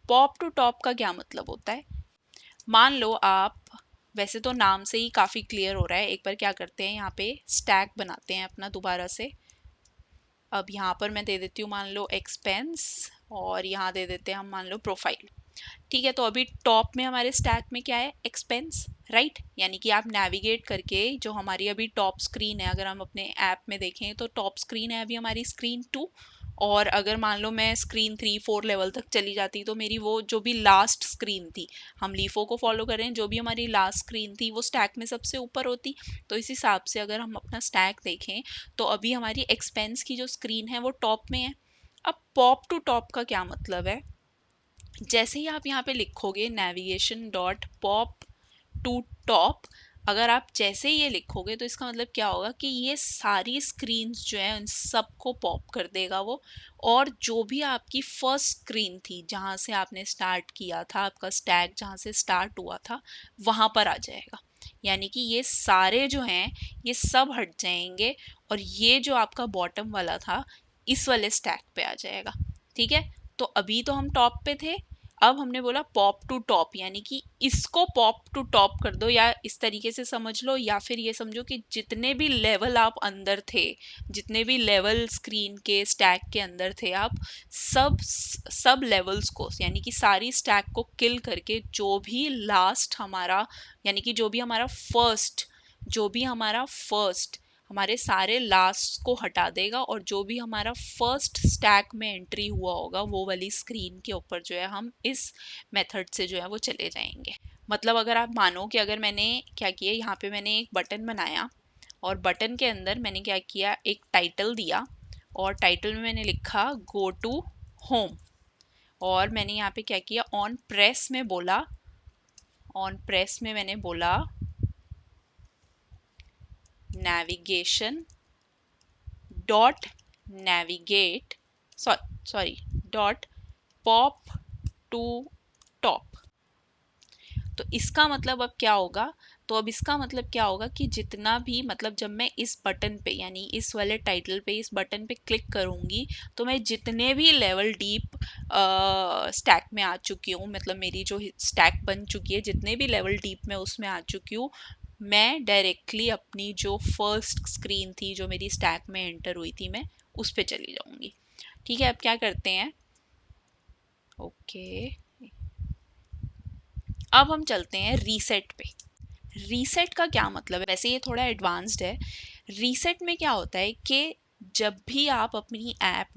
pop to top का क्या मतलब होता है, मान लो आप, वैसे तो नाम से ही काफी क्लियर हो रहा है, एक बार क्या करते हैं यहाँ पे स्टैक बनाते हैं अपना दोबारा से। अब यहाँ पर मैं दे देती हूँ मान लो एक्सपेंस, और यहाँ दे देते हैं हम मान लो प्रोफाइल। ठीक है, तो अभी टॉप में हमारे स्टैक में क्या है, एक्सपेंस, राइट। यानी कि आप नेविगेट करके जो हमारी अभी टॉप स्क्रीन है, अगर हम अपने ऐप में देखें तो टॉप स्क्रीन है अभी हमारी स्क्रीन 2, और अगर मान लो मैं स्क्रीन 3 4 लेवल तक चली जाती तो मेरी वो जो भी लास्ट स्क्रीन थी, हम लीफो को फॉलो कर रहे हैं, जो भी हमारी लास्ट स्क्रीन थी वो स्टैक में सबसे ऊपर होती। तो इस हिसाब से अगर हम अपना स्टैक देखें तो अभी हमारी एक्सपेंस की जो स्क्रीन है वो टॉप में है। अब पॉप टू टॉप का क्या मतलब है, जैसे ही आप यहाँ पे लिखोगे navigation dot pop to top, अगर आप जैसे ही ये लिखोगे तो इसका मतलब क्या होगा कि ये सारी स्क्रीन्स जो है उन सबको पॉप कर देगा वो, और जो भी आपकी फर्स्ट स्क्रीन थी जहाँ से आपने स्टार्ट किया था, आपका स्टैक जहाँ से स्टार्ट हुआ था वहाँ पर आ जाएगा। यानी कि ये सारे जो हैं ये सब हट जाएंगे, और ये जो आपका बॉटम वाला था इस वाले स्टैक पे आ जाएगा। ठीक है, तो अभी तो हम टॉप पे थे, अब हमने बोला पॉप टू टॉप, यानी कि इसको पॉप टू टॉप कर दो, या इस तरीके से समझ लो, या फिर ये समझो कि जितने भी लेवल आप अंदर थे, जितने भी लेवल स्क्रीन के स्टैक के अंदर थे आप, सब लेवल्स को, यानी कि सारी स्टैक को किल करके जो भी लास्ट हमारा, यानी कि जो भी हमारा फर्स्ट, हमारे सारे लास्ट को हटा देगा, और जो भी हमारा फर्स्ट स्टैक में एंट्री हुआ होगा वो वाली स्क्रीन के ऊपर जो है हम इस मेथड से जो है वो चले जाएंगे। मतलब अगर आप मानो कि अगर मैंने क्या किया, यहाँ पे मैंने एक बटन बनाया और बटन के अंदर मैंने क्या किया, एक टाइटल दिया, और टाइटल में मैंने लिखा गो टू होम, और मैंने यहाँ पे क्या किया, ऑन प्रेस में बोला, ऑन प्रेस में मैंने बोला navigation dot navigate, sorry dot pop to top. तो इसका मतलब अब क्या होगा, तो अब इसका मतलब क्या होगा कि जितना भी, मतलब जब मैं इस बटन पे, यानी इस वाले टाइटल पे, इस बटन पे क्लिक करूंगी तो मैं जितने भी लेवल डीप स्टैक में आ चुकी हूँ, मतलब मेरी जो स्टैक बन चुकी है, जितने भी लेवल डीप में उसमें आ चुकी हूँ, मैं डायरेक्टली अपनी जो फर्स्ट स्क्रीन थी जो मेरी स्टैक में एंटर हुई थी मैं उस पे चली जाऊंगी। ठीक है, अब क्या करते हैं, ओके, अब हम चलते हैं रीसेट पे। रीसेट का क्या मतलब है, वैसे ये थोड़ा एडवांस्ड है। रीसेट में क्या होता है कि जब भी आप अपनी ऐप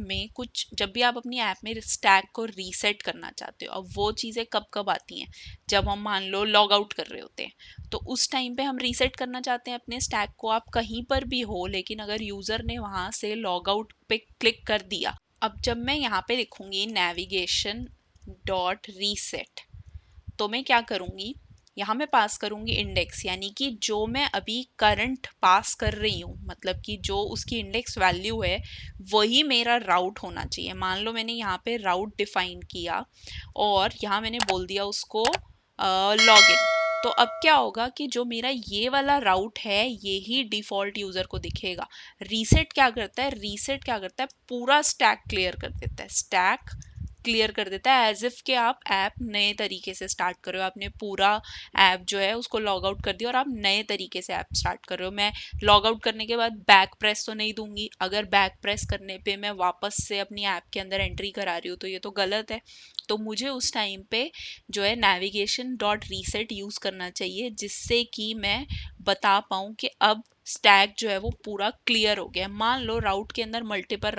में स्टैक को रीसेट करना चाहते हो, अब वो चीज़ें कब कब आती हैं, जब हम मान लो लॉग आउट कर रहे होते हैं, तो उस टाइम पे हम रीसेट करना चाहते हैं अपने स्टैक को। आप कहीं पर भी हो, लेकिन अगर यूज़र ने वहाँ से लॉग आउट पे क्लिक कर दिया, अब जब मैं यहाँ पे लिखूंगी नेविगेशन डॉट रीसेट, तो मैं क्या करूंगी, यहाँ मैं पास करूंगी इंडेक्स, यानी कि जो मैं अभी करंट पास कर रही हूँ, मतलब कि जो उसकी इंडेक्स वैल्यू है वही मेरा राउट होना चाहिए। मान लो मैंने यहाँ पे राउट डिफाइन किया और यहाँ मैंने बोल दिया उसको लॉगिन, तो अब क्या होगा कि जो मेरा ये वाला राउट है ये ही डिफॉल्ट यूजर को दिखेगा। रीसेट क्या करता है, रीसेट क्या करता है, पूरा स्टैक क्लियर कर देता है, स्टैक क्लियर कर देता है, एज इफ कि आप ऐप नए तरीके से स्टार्ट कर रहे हो। आपने पूरा ऐप जो है उसको लॉग आउट कर दिया और आप नए तरीके से ऐप स्टार्ट कर रहे हो। मैं लॉग आउट करने के बाद बैक प्रेस तो नहीं दूंगी, अगर बैक प्रेस करने पे मैं वापस से अपनी ऐप के अंदर एंट्री करा रही हूँ तो ये तो गलत है। तो मुझे उस टाइम पे जो है नेविगेशन डॉट रीसेट यूज करना चाहिए, जिससे कि मैं बता पाऊँ कि अब स्टैक जो है वो पूरा क्लियर हो गया। मान लो राउट के अंदर मल्टीपल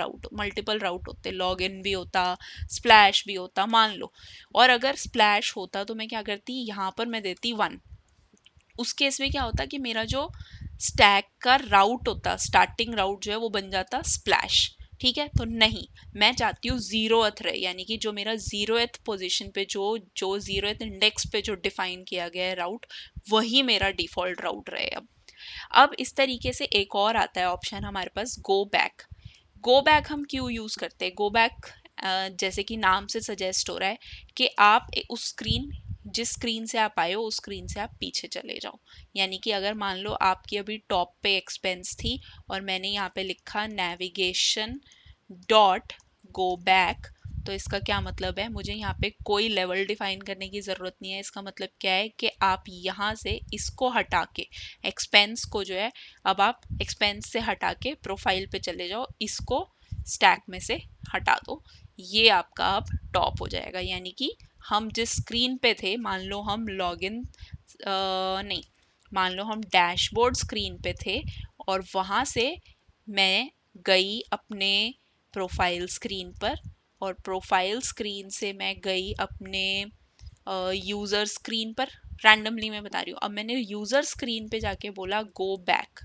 राउट होते, लॉग इन भी होता, स्प्लैश भी होता मान लो, और अगर स्प्लैश होता तो मैं क्या करती, यहाँ पर मैं देती 1। उस केस में क्या होता कि मेरा जो स्टैक का राउट होता, स्टार्टिंग राउट जो है वो बन जाता स्प्लैश। ठीक है, तो नहीं, मैं चाहती हूँ जीरोथ रहे, यानी कि जो मेरा जीरोथ पोजीशन पे जो जो जीरोथ इंडेक्स पे जो डिफाइन किया गया है राउट, वही मेरा डिफॉल्ट राउट रहे। अब इस तरीके से एक और आता है ऑप्शन हमारे पास, गो बैक। गो बैक हम क्यों यूज करते हैं, गो बैक जैसे कि नाम से सजेस्ट हो रहा है कि आप उस स्क्रीन, जिस स्क्रीन से आप आए हो उस स्क्रीन से आप पीछे चले जाओ। यानी कि अगर मान लो आपकी अभी टॉप पे एक्सपेंस थी और मैंने यहाँ पे लिखा नेविगेशन डॉट गो बैक, तो इसका क्या मतलब है, मुझे यहाँ पे कोई लेवल डिफाइन करने की ज़रूरत नहीं है। इसका मतलब क्या है कि आप यहाँ से इसको हटा के, एक्सपेंस को जो है, अब आप एक्सपेंस से हटा के प्रोफाइल पे चले जाओ, इसको स्टैक में से हटा दो, ये आपका अब टॉप हो जाएगा। यानी कि हम जिस स्क्रीन पे थे, मान लो हम लॉगिन नहीं, मान लो हम डैशबोर्ड स्क्रीन पे थे और वहाँ से मैं गई अपने प्रोफाइल स्क्रीन पर, और प्रोफाइल स्क्रीन से मैं गई अपने यूज़र स्क्रीन पर। रैंडमली मैं बता रही हूँ, अब मैंने यूज़र स्क्रीन पे जाके बोला गो बैक,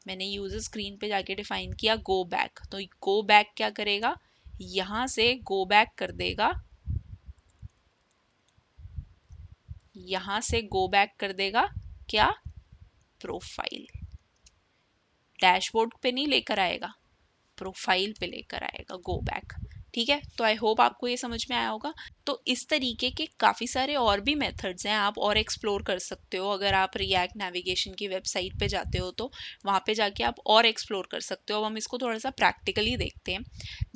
मैंने यूज़र स्क्रीन पे जाके डिफाइन किया गो बैक, तो गो बैक क्या करेगा, यहाँ से गो बैक कर देगा, यहाँ से गो बैक कर देगा क्या, प्रोफाइल, डैशबोर्ड पे नहीं लेकर आएगा, प्रोफाइल पे लेकर आएगा गो बैक। ठीक है, तो आई होप आपको ये समझ में आया होगा। तो इस तरीके के काफ़ी सारे और भी मेथड्स हैं, आप और एक्सप्लोर कर सकते हो। अगर आप रिएक्ट नेविगेशन की वेबसाइट पे जाते हो तो वहाँ पे जाके आप और एक्सप्लोर कर सकते हो। अब हम इसको थोड़ा सा प्रैक्टिकली देखते हैं।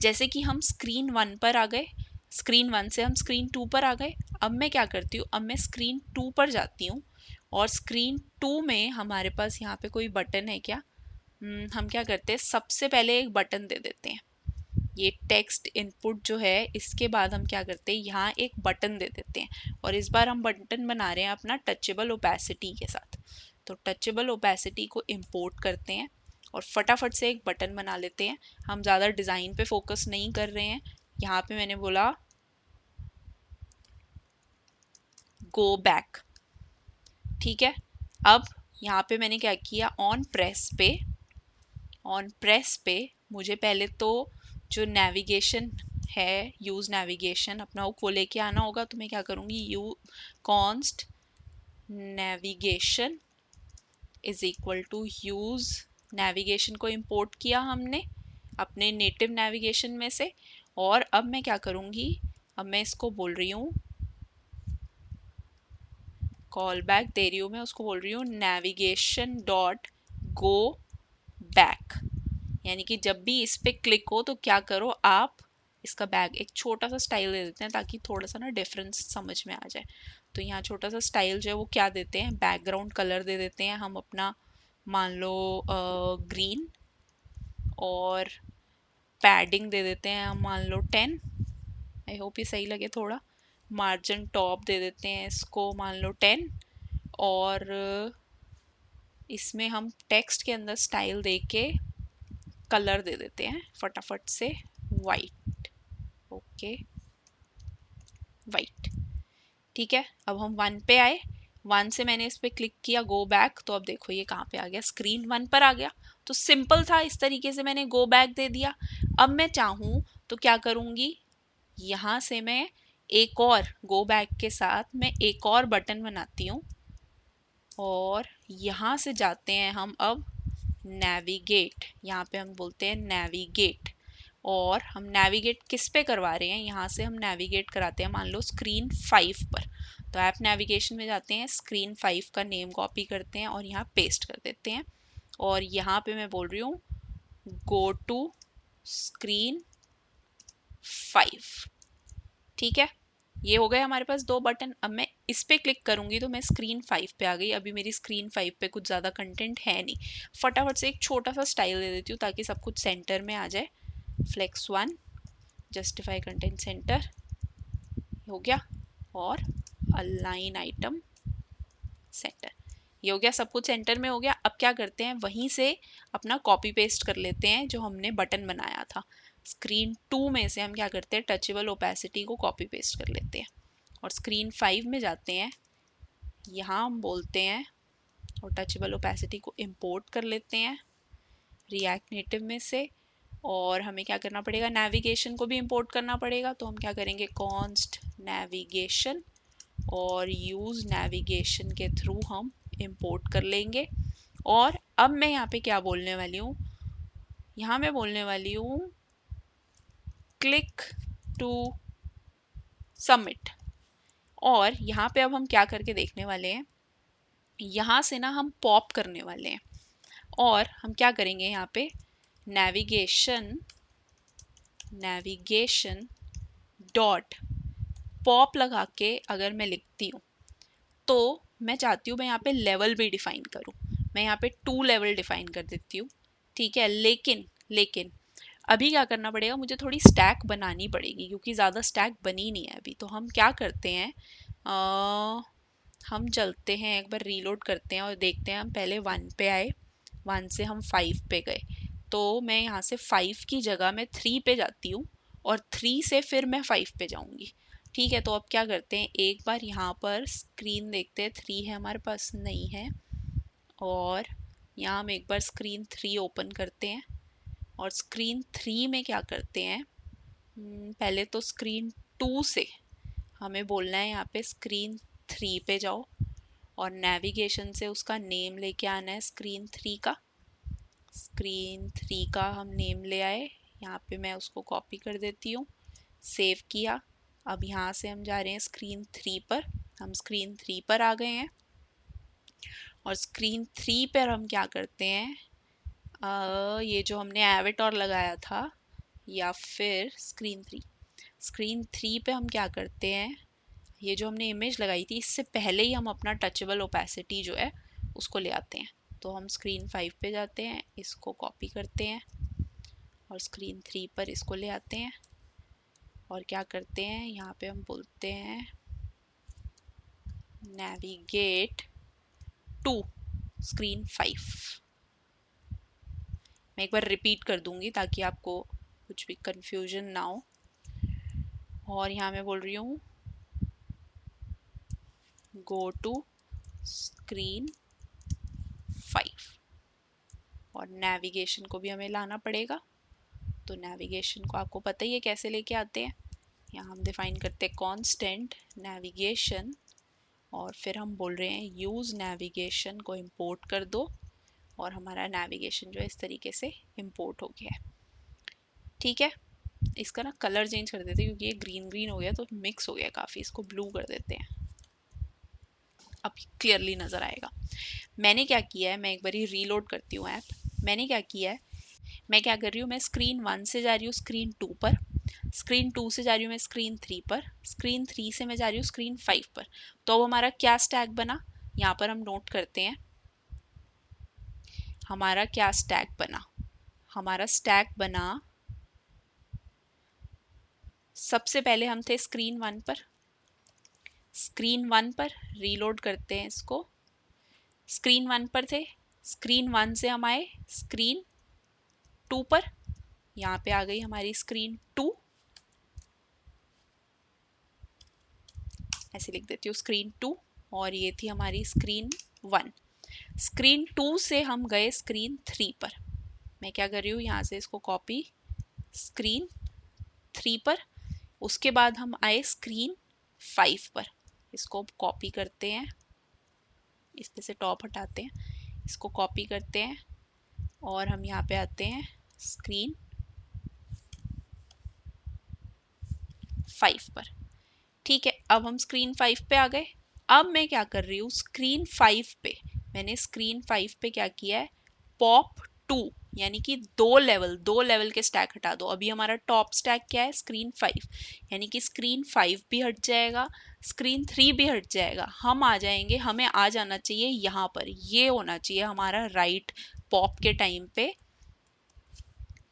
जैसे कि हम स्क्रीन 1 पर आ गए, स्क्रीन 1 से हम स्क्रीन 2 पर आ गए। अब मैं क्या करती हूँ, अब मैं स्क्रीन 2 पर जाती हूँ और स्क्रीन 2 में हमारे पास यहाँ पे कोई बटन है क्या, हम क्या करते हैं, सबसे पहले एक बटन दे देते हैं, ये टेक्स्ट इनपुट जो है इसके बाद हम क्या करते हैं, यहाँ एक बटन दे देते हैं, और इस बार हम बटन बना रहे हैं अपना टचेबल ओपेसिटी के साथ। तो टचेबल ओपेसिटी को इंपोर्ट करते हैं और फटाफट से एक बटन बना लेते हैं। हम ज़्यादा डिज़ाइन पे फोकस नहीं कर रहे हैं। यहाँ पे मैंने बोला गो बैक। ठीक है, अब यहाँ पे मैंने क्या किया, ऑन प्रेस पे मुझे पहले तो जो नेविगेशन है, यूज़ नेविगेशन अपना वो लेके आना होगा। तो मैं क्या करूँगी, you const navigation is equal to use navigation को इंपोर्ट किया हमने अपने नेटिव नेविगेशन में से, और अब मैं क्या करूँगी, अब मैं इसको बोल रही हूँ, कॉल बैक दे रही हूँ मैं, उसको बोल रही हूँ नेविगेशन डॉट गो बैक, यानी कि जब भी इस पे क्लिक हो तो क्या करो आप, इसका बैक एक छोटा सा स्टाइल दे देते हैं ताकि थोड़ा सा ना डिफरेंस समझ में आ जाए। तो यहाँ छोटा सा स्टाइल जो है वो क्या देते हैं, बैकग्राउंड कलर दे देते हैं हम अपना, मान लो ग्रीन, और पैडिंग दे देते हैं हम मान लो 10। आई होप ये सही लगे थोड़ा। मार्जिन टॉप दे देते हैं इसको मान लो 10, और इसमें हम टेक्स्ट के अंदर स्टाइल दे के कलर दे देते हैं फटाफट से, वाइट। Okay, white. ठीक है, अब हम 1 पे आए, 1 से मैंने इस पे क्लिक किया, गो बैक, तो अब देखो ये कहाँ पे आ गया, स्क्रीन 1 पर आ गया। तो सिंपल था, इस तरीके से मैंने गो बैक दे दिया। अब मैं चाहूँ तो क्या करूँगी, यहाँ से मैं एक और गो बैक के साथ मैं एक और बटन बनाती हूँ, और यहाँ से जाते हैं हम अब नेविगेट, यहाँ पे हम बोलते हैं नेविगेट। और हम नेविगेट किस पे करवा रहे हैं, यहाँ से हम नेविगेट कराते हैं मान लो स्क्रीन 5 पर। तो ऐप नेविगेशन में जाते हैं, स्क्रीन 5 का नेम कॉपी करते हैं और यहाँ पेस्ट कर देते हैं, और यहाँ पे मैं बोल रही हूँ गो टू स्क्रीन 5। ठीक है, ये हो गए हमारे पास 2 बटन। अब मैं इस पे क्लिक करूंगी तो मैं स्क्रीन 5 पे आ गई। अभी मेरी स्क्रीन 5 पे कुछ ज़्यादा कंटेंट है नहीं, फटाफट से एक छोटा सा स्टाइल दे देती हूँ ताकि सब कुछ सेंटर में आ जाए। फ्लेक्स 1, जस्टिफाई कंटेंट सेंटर हो गया, और अलाइन आइटम सेंटर, ये हो गया, सब कुछ सेंटर में हो गया। अब क्या करते हैं, वहीं से अपना कॉपी पेस्ट कर लेते हैं जो हमने बटन बनाया था। स्क्रीन 2 में से हम क्या करते हैं, टचेबल ओपेसिटी को कॉपी पेस्ट कर लेते हैं, और स्क्रीन 5 में जाते हैं, यहाँ हम बोलते हैं और टचेबल ओपेसिटी को इंपोर्ट कर लेते हैं रिएक्ट नेटिव में से। और हमें क्या करना पड़ेगा, नेविगेशन को भी इंपोर्ट करना पड़ेगा। तो हम क्या करेंगे, कॉन्स्ट नेविगेशन, और यूज नेविगेशन के थ्रू हम इंपोर्ट कर लेंगे। और अब मैं यहाँ पे क्या बोलने वाली हूँ, यहाँ मैं बोलने वाली हूँ क्लिक टू सबमिट। और यहाँ पे अब हम क्या करके देखने वाले हैं, यहाँ से ना हम पॉप करने वाले हैं, और हम क्या करेंगे, यहाँ पे नेविगेशन डॉट पॉप लगा के अगर मैं लिखती हूँ, तो मैं चाहती हूँ मैं यहाँ पे लेवल भी डिफाइन करूँ। मैं यहाँ पे 2 लेवल डिफाइन कर देती हूँ। ठीक है, लेकिन अभी क्या करना पड़ेगा, मुझे थोड़ी स्टैक बनानी पड़ेगी क्योंकि ज़्यादा स्टैक बनी नहीं है अभी। तो हम क्या करते हैं, हम चलते हैं एक बार, रीलोड करते हैं और देखते हैं। हम पहले 1 पे आए, 1 से हम 5 पे गए, तो मैं यहाँ से 5 की जगह मैं 3 पे जाती हूँ, और 3 से फिर मैं 5 पे जाऊँगी। ठीक है, तो अब क्या करते हैं, एक बार यहाँ पर स्क्रीन देखते हैं, 3 है हमारे पास, नहीं है। और यहाँ हम एक बार स्क्रीन 3 ओपन करते हैं, और स्क्रीन 3 में क्या करते हैं, पहले तो स्क्रीन 2 से हमें बोलना है यहाँ पे स्क्रीन 3 पे जाओ, और नेविगेशन से उसका नेम लेके आना है स्क्रीन 3 का। स्क्रीन 3 का हम नेम ले आए, यहाँ पे मैं उसको कॉपी कर देती हूँ, सेव किया। अब यहाँ से हम जा रहे हैं स्क्रीन 3 पर, हम स्क्रीन 3 पर आ गए हैं। और स्क्रीन 3 पर हम क्या करते हैं, ये जो हमने एवेटर लगाया था, या फिर स्क्रीन 3 पे हम क्या करते हैं, ये जो हमने इमेज लगाई थी इससे पहले ही हम अपना टचेबल ओपेसिटी जो है उसको ले आते हैं। तो हम स्क्रीन 5 पे जाते हैं, इसको कॉपी करते हैं, और स्क्रीन 3 पर इसको ले आते हैं, और क्या करते हैं, यहाँ पे हम बोलते हैं नेविगेट टू स्क्रीन 5। मैं एक बार रिपीट कर दूंगी ताकि आपको कुछ भी कंफ्यूजन ना हो। और यहाँ मैं बोल रही हूँ गो टू स्क्रीन 5, और नेविगेशन को भी हमें लाना पड़ेगा। तो नेविगेशन को आपको पता ही है कैसे लेके आते हैं, यहाँ हम डिफाइन करते हैं कांस्टेंट नेविगेशन, और फिर हम बोल रहे हैं यूज़ नेविगेशन को इंपोर्ट कर दो, और हमारा नेविगेशन जो है इस तरीके से इंपोर्ट हो गया है। ठीक है, इसका ना कलर चेंज कर देते हैं क्योंकि ये ग्रीन ग्रीन हो गया तो मिक्स हो गया काफ़ी, इसको ब्लू कर देते हैं, अब क्लियरली नज़र आएगा। मैंने क्या किया है, मैं एक बार ही रीलोड करती हूँ ऐप। मैंने क्या किया है, मैं क्या कर रही हूँ, मैं स्क्रीन 1 से जा रही हूँ स्क्रीन 2 पर, स्क्रीन 2 से जा रही हूँ मैं स्क्रीन 3 पर, स्क्रीन 3 से मैं जा रही हूँ स्क्रीन 5 पर। तो अब हमारा क्या स्टैक बना, यहाँ पर हम नोट करते हैं हमारा क्या स्टैक बना। हमारा स्टैक बना, सबसे पहले हम थे स्क्रीन 1 पर, स्क्रीन 1 पर रीलोड करते हैं इसको, स्क्रीन 1 पर थे, स्क्रीन 1 से हम आए स्क्रीन 2 पर। यहाँ पे आ गई हमारी स्क्रीन 2, ऐसे लिख देती हूँ स्क्रीन 2, और ये थी हमारी स्क्रीन 1। स्क्रीन 2 से हम गए स्क्रीन 3 पर। मैं क्या कर रही हूँ, यहाँ से इसको कॉपी स्क्रीन 3 पर। उसके बाद हम आए स्क्रीन 5 पर, इसको कॉपी करते हैं, इस पे से टॉप हटाते हैं, इसको कॉपी करते हैं और हम यहाँ पे आते हैं स्क्रीन 5 पर। ठीक है, अब हम स्क्रीन 5 पे आ गए। अब मैं क्या कर रही हूँ, स्क्रीन 5 पे मैंने स्क्रीन 5 पे क्या किया है, पॉप 2, यानी कि दो लेवल के स्टैक हटा दो। अभी हमारा टॉप स्टैक क्या है, स्क्रीन 5, यानी कि स्क्रीन 5 भी हट जाएगा, स्क्रीन 3 भी हट जाएगा। हम आ जाएंगे, हमें आ जाना चाहिए यहाँ पर, ये होना चाहिए हमारा राइट पॉप के टाइम पे,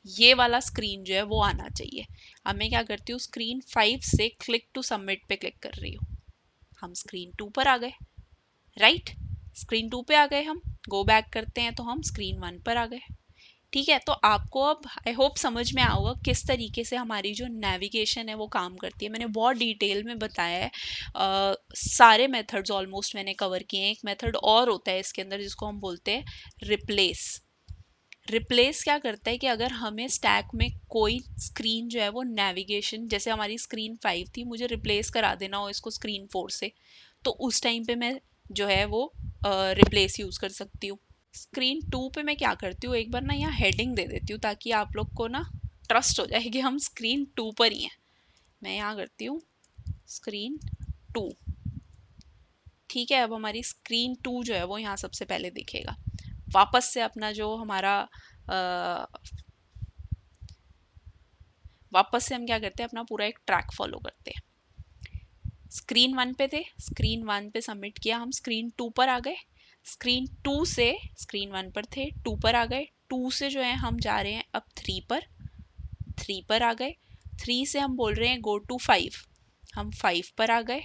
ये वाला स्क्रीन जो है वो आना चाहिए। अब मैं क्या करती हूँ, स्क्रीन 5 से क्लिक टू सबमिट पे क्लिक कर रही हूँ। हम स्क्रीन 2 पर आ गए, राइट, स्क्रीन 2 पे आ गए। हम गो बैक करते हैं तो हम स्क्रीन 1 पर आ गए। ठीक है, तो आपको अब आई होप समझ में आऊगा किस तरीके से हमारी जो नेविगेशन है वो काम करती है। मैंने बहुत डिटेल में बताया है, सारे मेथड्स ऑलमोस्ट मैंने कवर किए हैं। एक मेथड और होता है इसके अंदर जिसको हम बोलते हैं रिप्लेस। रिप्लेस क्या करता है कि अगर हमें स्टैक में कोई स्क्रीन जो है वो नेविगेशन, जैसे हमारी स्क्रीन 5 थी, मुझे रिप्लेस करा देना हो इसको स्क्रीन 4 से, तो उस टाइम पे मैं जो है वो रिप्लेस यूज़ कर सकती हूँ। स्क्रीन 2 पे मैं क्या करती हूँ, एक बार ना यहाँ हेडिंग दे देती हूँ ताकि आप लोग को ना ट्रस्ट हो जाए कि हम स्क्रीन 2 पर ही हैं। मैं यहाँ करती हूँ स्क्रीन 2। ठीक है, अब हमारी स्क्रीन 2 जो है वो यहाँ सबसे पहले दिखेगा। वापस से अपना जो हमारा वापस से हम क्या करते हैं, अपना पूरा एक ट्रैक फॉलो करते हैं। स्क्रीन 1 पे थे, स्क्रीन 1 पे सबमिट किया, हम स्क्रीन 2 पर आ गए। स्क्रीन 2 से स्क्रीन 1 पर थे, 2 पर आ गए। 2 से जो है हम जा रहे हैं अब 3 पर, 3 पर आ गए। 3 से हम बोल रहे हैं गो टू 5, हम 5 पर आ गए।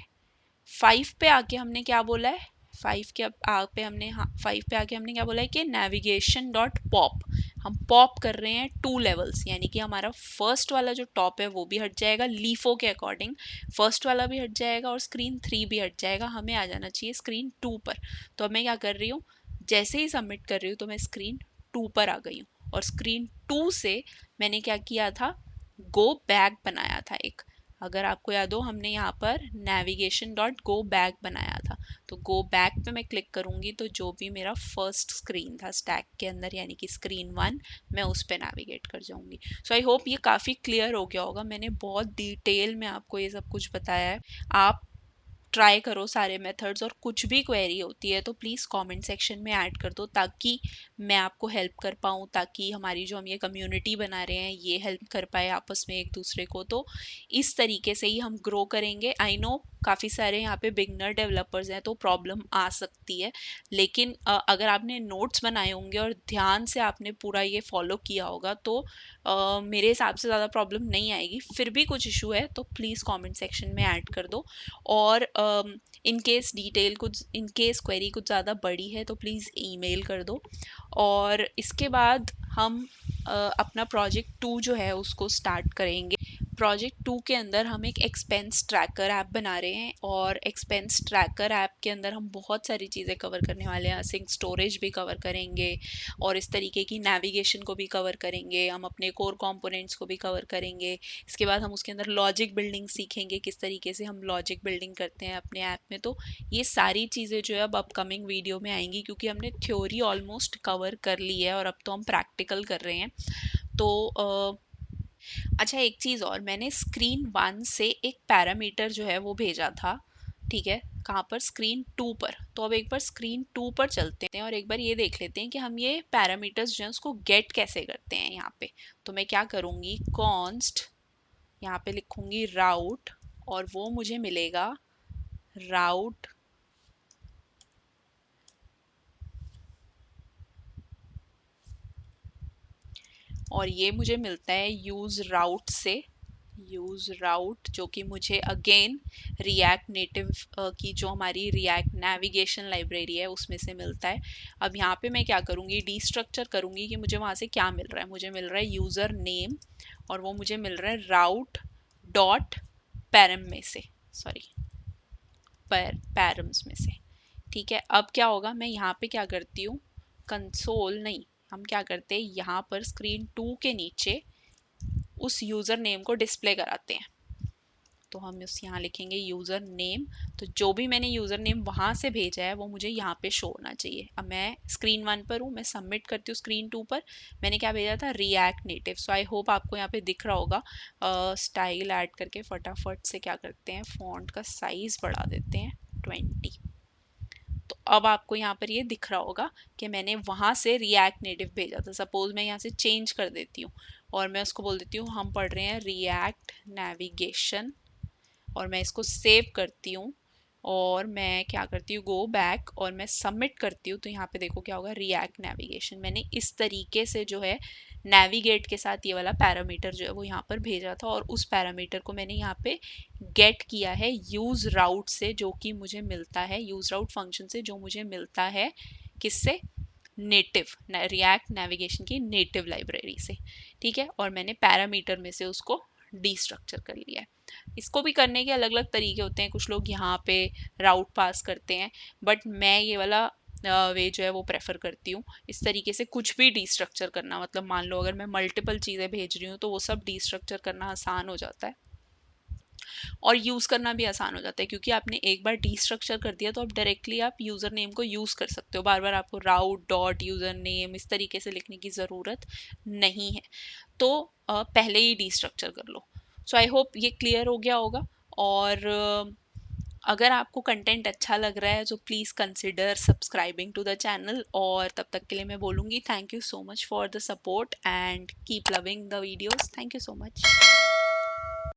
5 पे आके हमने क्या बोला है, 5 के पे हमने, हाँ 5 पे आके हमने क्या बोला है कि नेविगेशन डॉट पॉप, हम पॉप कर रहे हैं 2 लेवल्स, यानी कि हमारा फर्स्ट वाला जो टॉप है वो भी हट जाएगा, लीफो के अकॉर्डिंग फर्स्ट वाला भी हट जाएगा और स्क्रीन 3 भी हट जाएगा। हमें आ जाना चाहिए स्क्रीन 2 पर। तो अब मैं क्या कर रही हूँ, जैसे ही सबमिट कर रही हूँ तो मैं स्क्रीन 2 पर आ गई हूँ, और स्क्रीन 2 से मैंने क्या किया था, गो बैक बनाया था एक। अगर आपको याद हो, हमने यहाँ पर नेविगेशन डॉट गो बैक बनाया था। तो गो बैक पे मैं क्लिक करूंगी तो जो भी मेरा फर्स्ट स्क्रीन था स्टैक के अंदर, यानी कि स्क्रीन 1, मैं उस पर नेविगेट कर जाऊंगी। सो आई होप ये काफ़ी क्लियर हो गया होगा। मैंने बहुत डिटेल में आपको ये सब कुछ बताया है। आप ट्राई करो सारे मेथड्स, और कुछ भी क्वेरी होती है तो प्लीज़ कमेंट सेक्शन में ऐड कर दो ताकि मैं आपको हेल्प कर पाऊँ, ताकि हमारी जो हम ये कम्युनिटी बना रहे हैं ये हेल्प कर पाए आपस में एक दूसरे को। तो इस तरीके से ही हम ग्रो करेंगे। आई नो काफ़ी सारे यहाँ पे बिगनर डेवलपर्स हैं तो प्रॉब्लम आ सकती है, लेकिन अगर आपने नोट्स बनाए होंगे और ध्यान से आपने पूरा ये फॉलो किया होगा तो मेरे हिसाब से ज़्यादा प्रॉब्लम नहीं आएगी। फिर भी कुछ इशू है तो प्लीज़ कमेंट सेक्शन में ऐड कर दो, और इन केस डिटेल कुछ, इन केस क्वेरी कुछ ज़्यादा बड़ी है तो प्लीज़ ईमेल कर दो। और इसके बाद हम अपना प्रोजेक्ट 2 जो है उसको स्टार्ट करेंगे। प्रोजेक्ट 2 के अंदर हम एक एक्सपेंस ट्रैकर ऐप बना रहे हैं, और एक्सपेंस ट्रैकर ऐप के अंदर हम बहुत सारी चीज़ें कवर करने वाले हैं। सिंक स्टोरेज भी कवर करेंगे, और इस तरीके की नेविगेशन को भी कवर करेंगे, हम अपने कोर कंपोनेंट्स को भी कवर करेंगे। इसके बाद हम उसके अंदर लॉजिक बिल्डिंग सीखेंगे, किस तरीके से हम लॉजिक बिल्डिंग करते हैं अपने ऐप में। तो ये सारी चीज़ें जो है अब अपकमिंग वीडियो में आएंगी, क्योंकि हमने थ्योरी ऑलमोस्ट कवर कर ली है और अब तो हम प्रैक्टिकल कर रहे हैं। तो अच्छा, एक चीज़ और, मैंने स्क्रीन 1 से एक पैरामीटर जो है वो भेजा था। ठीक है, कहाँ पर, स्क्रीन 2 पर। तो अब एक बार स्क्रीन 2 पर चलते हैं और एक बार ये देख लेते हैं कि हम ये पैरामीटर्स जो हैं उसको गेट कैसे करते हैं यहाँ पे। तो मैं क्या करूँगी, कॉन्स्ट, यहाँ पे लिखूँगी राउट, और वो मुझे मिलेगा राउट, और ये मुझे मिलता है यूज़ राउट से। यूज राउट, जो कि मुझे अगेन रिएक्ट नेटिव की जो हमारी रिएक्ट नेविगेशन लाइब्रेरी है उसमें से मिलता है। अब यहाँ पे मैं क्या करूँगी, डीस्ट्रक्चर करूँगी कि मुझे वहाँ से क्या मिल रहा है। मुझे मिल रहा है यूज़र नेम और वो मुझे मिल रहा है राउट डॉट पैरम में से, सॉरी पैरम्स में से। ठीक है, अब क्या होगा, मैं यहाँ पे क्या करती हूँ, कंसोल नहीं, हम क्या करते हैं यहाँ पर स्क्रीन 2 के नीचे उस यूज़र नेम को डिस्प्ले कराते हैं। तो हम उस यहाँ लिखेंगे यूज़र नेम, तो जो भी मैंने यूज़र नेम वहाँ से भेजा है वो मुझे यहाँ पे शो होना चाहिए। अब मैं स्क्रीन 1 पर हूँ, मैं सबमिट करती हूँ स्क्रीन 2 पर। मैंने क्या भेजा था, react native. So I hope आपको यहाँ पे दिख रहा होगा। स्टाइल ऐड करके फटाफट से क्या करते हैं, फॉन्ट का साइज बढ़ा देते हैं 20। तो अब आपको यहाँ पर ये दिख रहा होगा कि मैंने वहाँ से रिएक्ट नेटिव भेजा था। सपोज मैं यहाँ से चेंज कर देती हूँ और मैं उसको बोल देती हूँ हम पढ़ रहे हैं रिएक्ट नेविगेशन, और मैं इसको सेव करती हूँ और मैं क्या करती हूँ, गो बैक और मैं सबमिट करती हूँ। तो यहाँ पे देखो क्या होगा, रिएक्ट नेविगेशन। मैंने इस तरीके से जो है नेविगेट के साथ ये वाला पैरामीटर जो है वो यहाँ पर भेजा था, और उस पैरामीटर को मैंने यहाँ पे गेट किया है यूज राउट से, जो कि मुझे मिलता है यूज राउट फंक्शन से, जो मुझे मिलता है किससे, नेटिव रिएक्ट नेविगेशन की नेटिव लाइब्रेरी से। ठीक है, और मैंने पैरामीटर में से उसको डीस्ट्रक्चर कर लिया है। इसको भी करने के अलग अलग तरीके होते हैं, कुछ लोग यहाँ पे राउट पास करते हैं, बट मैं ये वाला वे जो है वो प्रेफर करती हूँ। इस तरीके से कुछ भी डीस्ट्रक्चर करना, मतलब मान लो अगर मैं मल्टीपल चीज़ें भेज रही हूँ तो वो सब डीस्ट्रक्चर करना आसान हो जाता है और यूज़ करना भी आसान हो जाता है, क्योंकि आपने एक बार डीस्ट्रक्चर कर दिया तो अब डायरेक्टली आप यूज़र नेम को यूज़ कर सकते हो। बार बार आपको राउट डॉट यूज़र नेम इस तरीके से लिखने की ज़रूरत नहीं है। तो पहले ही डीस्ट्रक्चर कर लो। सो आई होप ये क्लियर हो गया होगा। और अगर आपको कंटेंट अच्छा लग रहा है तो please consider subscribing to the channel. और तब तक के लिए मैं बोलूँगी thank you so much for the support and keep loving the videos. Thank you so much.